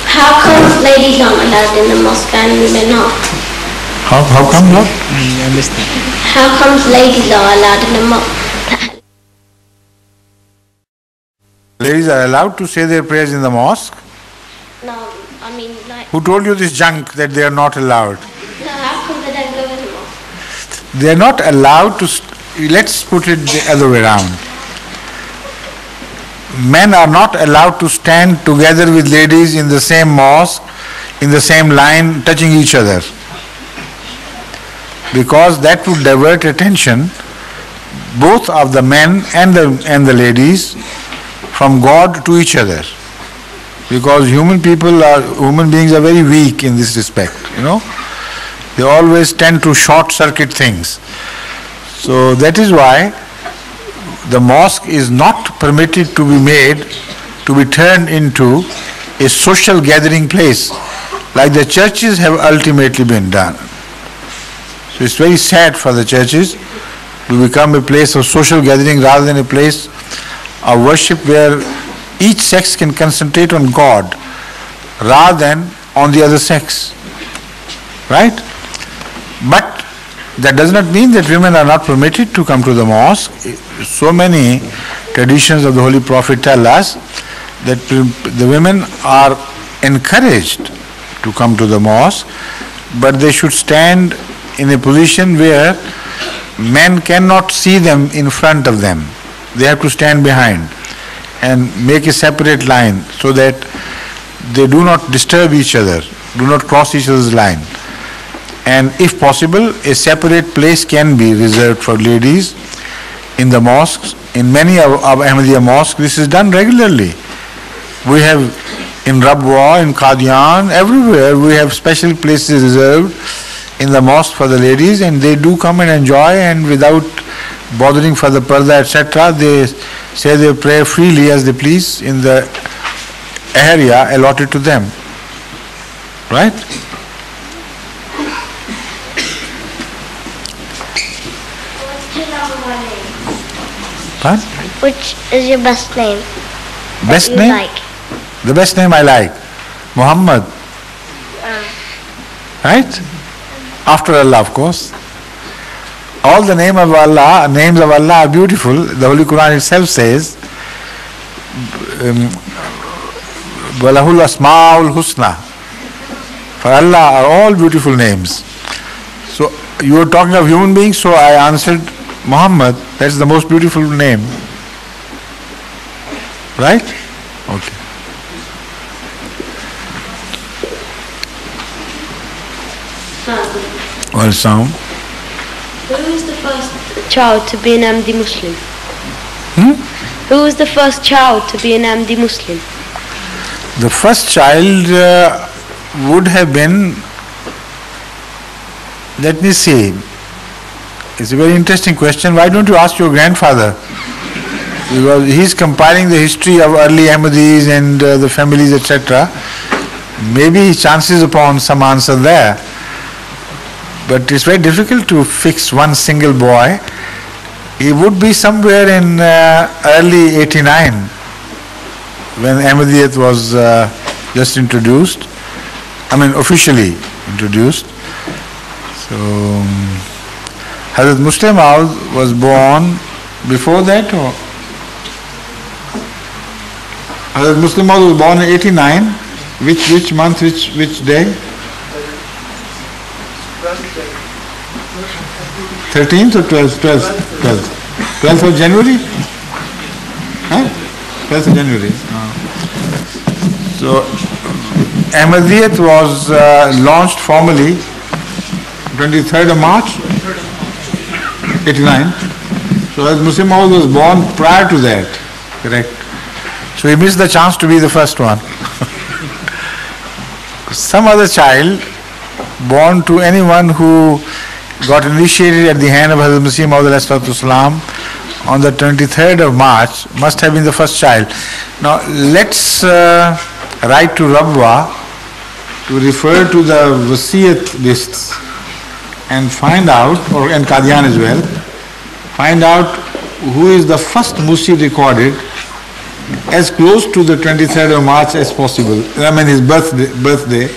How come ladies aren't allowed in the mosque and men are? How come what? I missed that. How comes ladies are allowed in the mosque? Ladies are allowed to say their prayers in the mosque? No, I mean like... Who told you this junk that they are not allowed? No, how come they don't go in the mosque? They are not allowed to... Let's put it the other way around. Men are not allowed to stand together with ladies in the same mosque, in the same line, touching each other, because that would divert attention. both of the men and the ladies, from God to each other. Because human beings are very weak in this respect, They always tend to short circuit things. So that is why the mosque is not permitted to be turned into a social gathering place, like the churches have ultimately been done. So it's very sad for the churches to become a place of social gathering rather than a place of worship where each sex can concentrate on God rather than on the other sex. Right? But that does not mean that women are not permitted to come to the mosque. So many traditions of the Holy Prophet tell us that the women are encouraged to come to the mosque, but they should stand in a position where men cannot see them in front of them. They have to stand behind and make a separate line so that they do not disturb each other, do not cross each other's line. And if possible, a separate place can be reserved for ladies in the mosques. In many of Ahmadiyya mosques, this is done regularly. We have in Rabwa, in Qadian, everywhere we have special places reserved in the mosque for the ladies, and they do come and enjoy, and without bothering for the parda, etc., they say their prayer freely as they please in the area allotted to them. Right? What? Which is your best name? Best name? Like? The best name I like, Muhammad. Right? After Allah, of course. All the names of Allah are beautiful. The Holy Quran itself says, Walahul Asma'ul Husna. For Allah are all beautiful names. So you were talking of human beings, so I answered Muhammad. That's the most beautiful name. Right? Okay. Well, sound. Who was the first child to be an Ahmadi Muslim? Who was the first child to be an Ahmadi Muslim? The first child would have been, let me see, it's a very interesting question. Why don't you ask your grandfather? Because he's compiling the history of early Ahmadis and the families, etc. Maybe he chances upon some answer there. But it's very difficult to fix one single boy. He would be somewhere in early 89 when Ahmadiyyat was just introduced. Officially introduced. So Hazrat Muslim Maud was born before that, or Hazrat Muslim Maud was born in 89. Which month, which day? 13th or 12th? 12th. 12th of January? 12th of January. So Ahmadiyyat was launched formally 23rd of March 89. So as Muslim Maud was born prior to that. Correct. So he missed the chance to be the first one. Some other child born to anyone who got initiated at the hand of Hazrat Masih Maud on the 23rd of March must have been the first child. Now let's write to Rabwa to refer to the Wasiyat lists and find out, and Qadian as well, find out who is the first Musi recorded as close to the 23rd of March as possible. His birthday.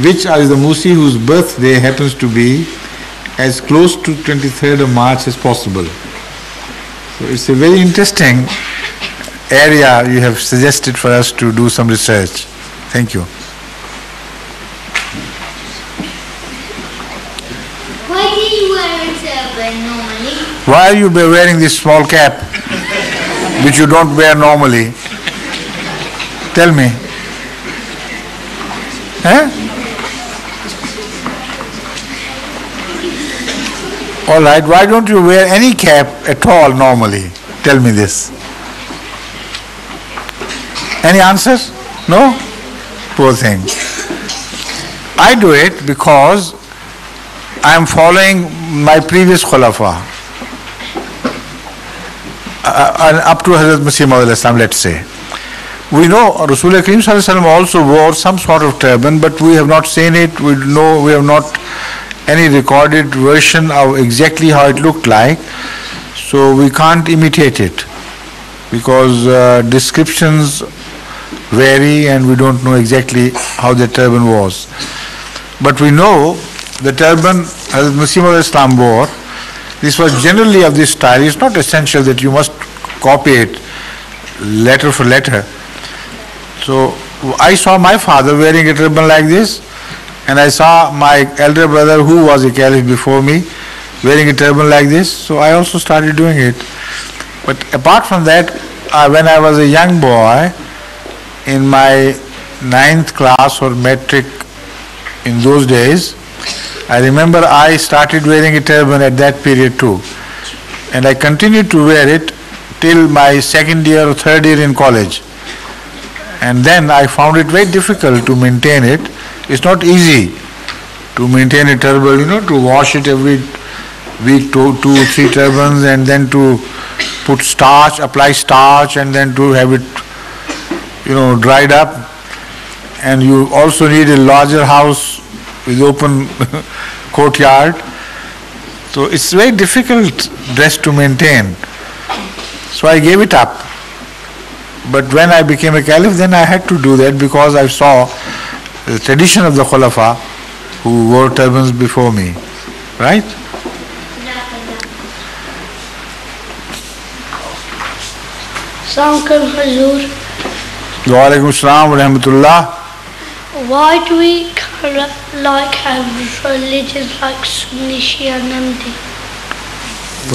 Which is the Musi whose birthday happens to be as close to 23rd of March as possible. So it's a very interesting area you have suggested for us to do some research. Thank you. Why do you wear a turban normally? Why are you wearing this small cap which you don't wear normally? Tell me. All right, why don't you wear any cap at all normally? Tell me this. Any answers? No? Poor thing. I do it because I am following my previous Khulafa. Up to Hazrat Masih Maud al-Islam, let's say. We know Rasulullah Kareem Sallallahu Alaihi Wasallam also wore some sort of turban, but we have not seen it. We have not any recorded version of exactly how it looked like. So we can't imitate it because descriptions vary and we don't know exactly how the turban was. But we know the turban Hazrat Masih Maud al-Islam wore. This was generally of this style. It's not essential that you must copy it letter for letter. So I saw my father wearing a turban like this, and I saw my elder brother, who was a caliph before me, wearing a turban like this. So I also started doing it. But apart from that, when I was a young boy, in my 9th class or metric in those days, I remember I started wearing a turban at that period too. And I continued to wear it till my 2nd year or 3rd year in college. And then I found it very difficult to maintain it. It's not easy to maintain a turban, to wash it every week, 2 or 3 turbans, and then to put starch, apply starch, and then to have it, dried up. And you also need a larger house with open courtyard. So it's very difficult dress to maintain. So I gave it up. But when I became a caliph, then I had to do that because I saw the tradition of the Khulafa who wore turbans before me. Right? Assalamu alaikum, Hazur. Wa alaikum assalam wa rahmatullah. Why do we have religions like Sunni, Shia, Nandi? I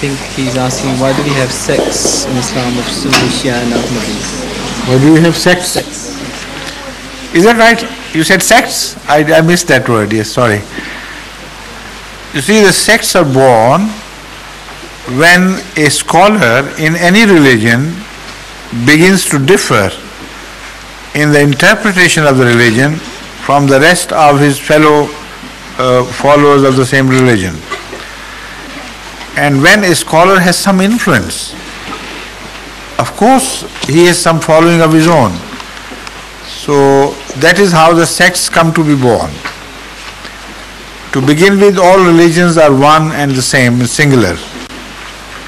think he's asking, why do we have sects in Islam of Sunni, Shia and Ahmadis? Why do we have sects? Is that right? You said sects? I missed that word, yes, sorry. You see, the sects are born when a scholar in any religion begins to differ in the interpretation of the religion from the rest of his fellow followers of the same religion. And when a scholar has some influence, of course he has some following of his own. So that is how the sects come to be born. To begin with, all religions are one and the same, singular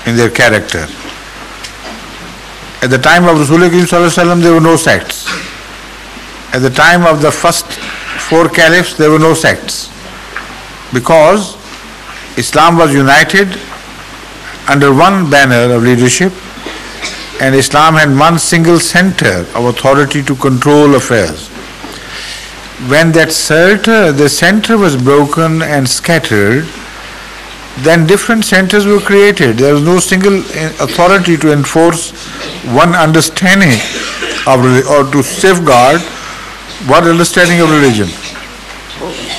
in their character. At the time of Rasulullah there were no sects. At the time of the first 4 caliphs, there were no sects, because Islam was united under one banner of leadership, and Islam had one single center of authority to control affairs. When the center was broken and scattered, then different centers were created. There was no single authority to enforce one understanding of or to safeguard one understanding of religion.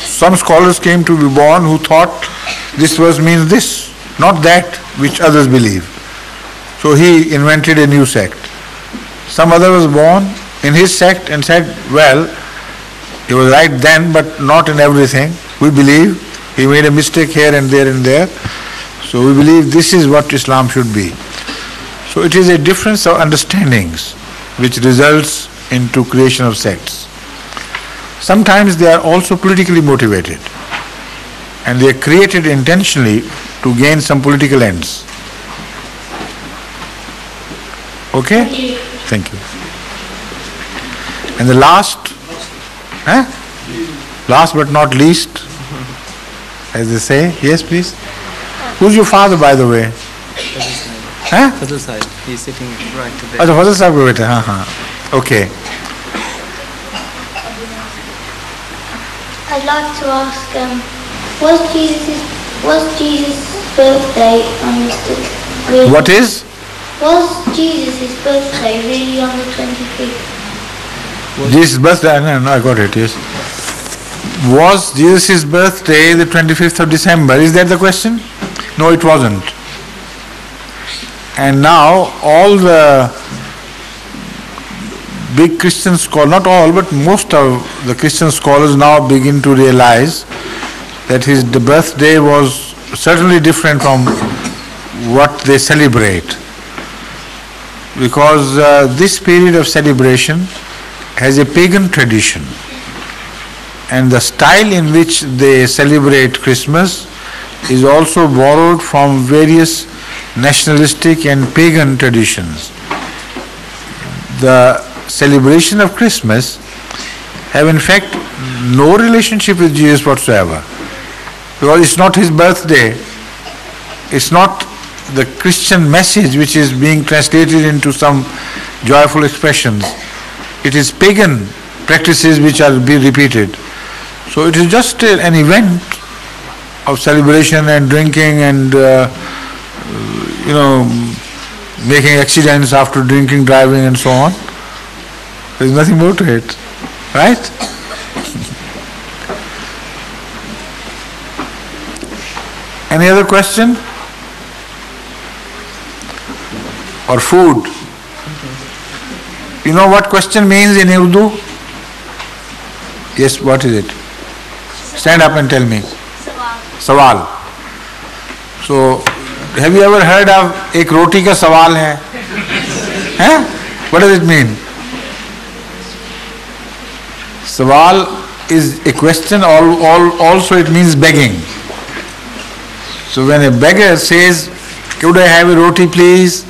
Some scholars came to be born who thought this verse means this, not that which others believe. So he invented a new sect. Some other was born in his sect and said, well, he was right then, but not in everything. We believe he made a mistake here and there and there. So we believe this is what Islam should be. So it is a difference of understandings which results into creation of sects. Sometimes they are also politically motivated, and they are created intentionally to gain some political ends. Okay? Thank you. And the last but not least, as they say, yes please. Who's your father, by the way? Fazl Sahib, he's sitting right there. Oh, the Fazl Sahib ko beta, Okay. I'd like to ask, was Jesus' birthday on the really? What is? Was Jesus' birthday really on the 25th? Jesus' birthday? No, I got it, yes. Was Jesus' birthday the 25th of December? Is that the question? No, it wasn't. And now all the big Christian scholars, not all, but most of the Christian scholars now begin to realize that the birthday was certainly different from what they celebrate. Because this period of celebration has a pagan tradition. And the style in which they celebrate Christmas is also borrowed from various nationalistic and pagan traditions. The celebration of Christmas have in fact no relationship with Jesus whatsoever. Because it's not his birthday, it's not the Christian message which is being translated into some joyful expressions. It is pagan practices which are being repeated. So it is just an event of celebration and drinking and making accidents after drinking, driving and so on. There is nothing more to it, right? Any other question? Or food? You know what question means in Urdu? Yes, what is it? Stand up and tell me. Sawal. So, have you ever heard of ek roti ka sawal hai? What does it mean? Sawal is a question, also it means begging. So when a beggar says, could I have a roti please?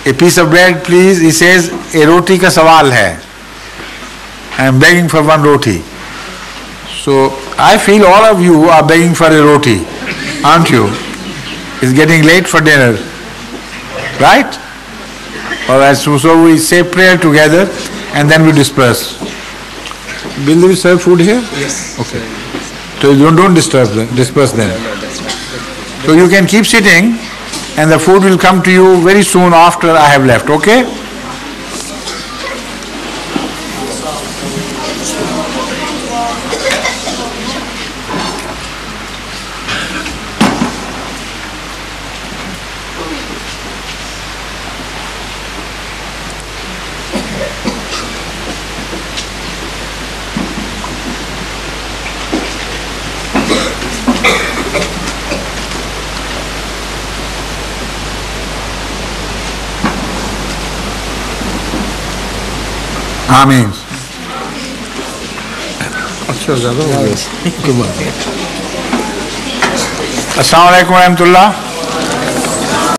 A piece of bread please? He says, a roti ka sawal hai. I am begging for one roti. So I feel all of you are begging for a roti, aren't you? It's getting late for dinner, right? Alright, so we say prayer together and then we disperse. Will we serve food here? Yes. Okay. So you don't disturb them, disperse them. So you can keep sitting and the food will come to you very soon after I have left, okay? आमीन। अच्छा ज़्यादा हो गया। अस्सलाम वालेकुम रहमतुल्लाह।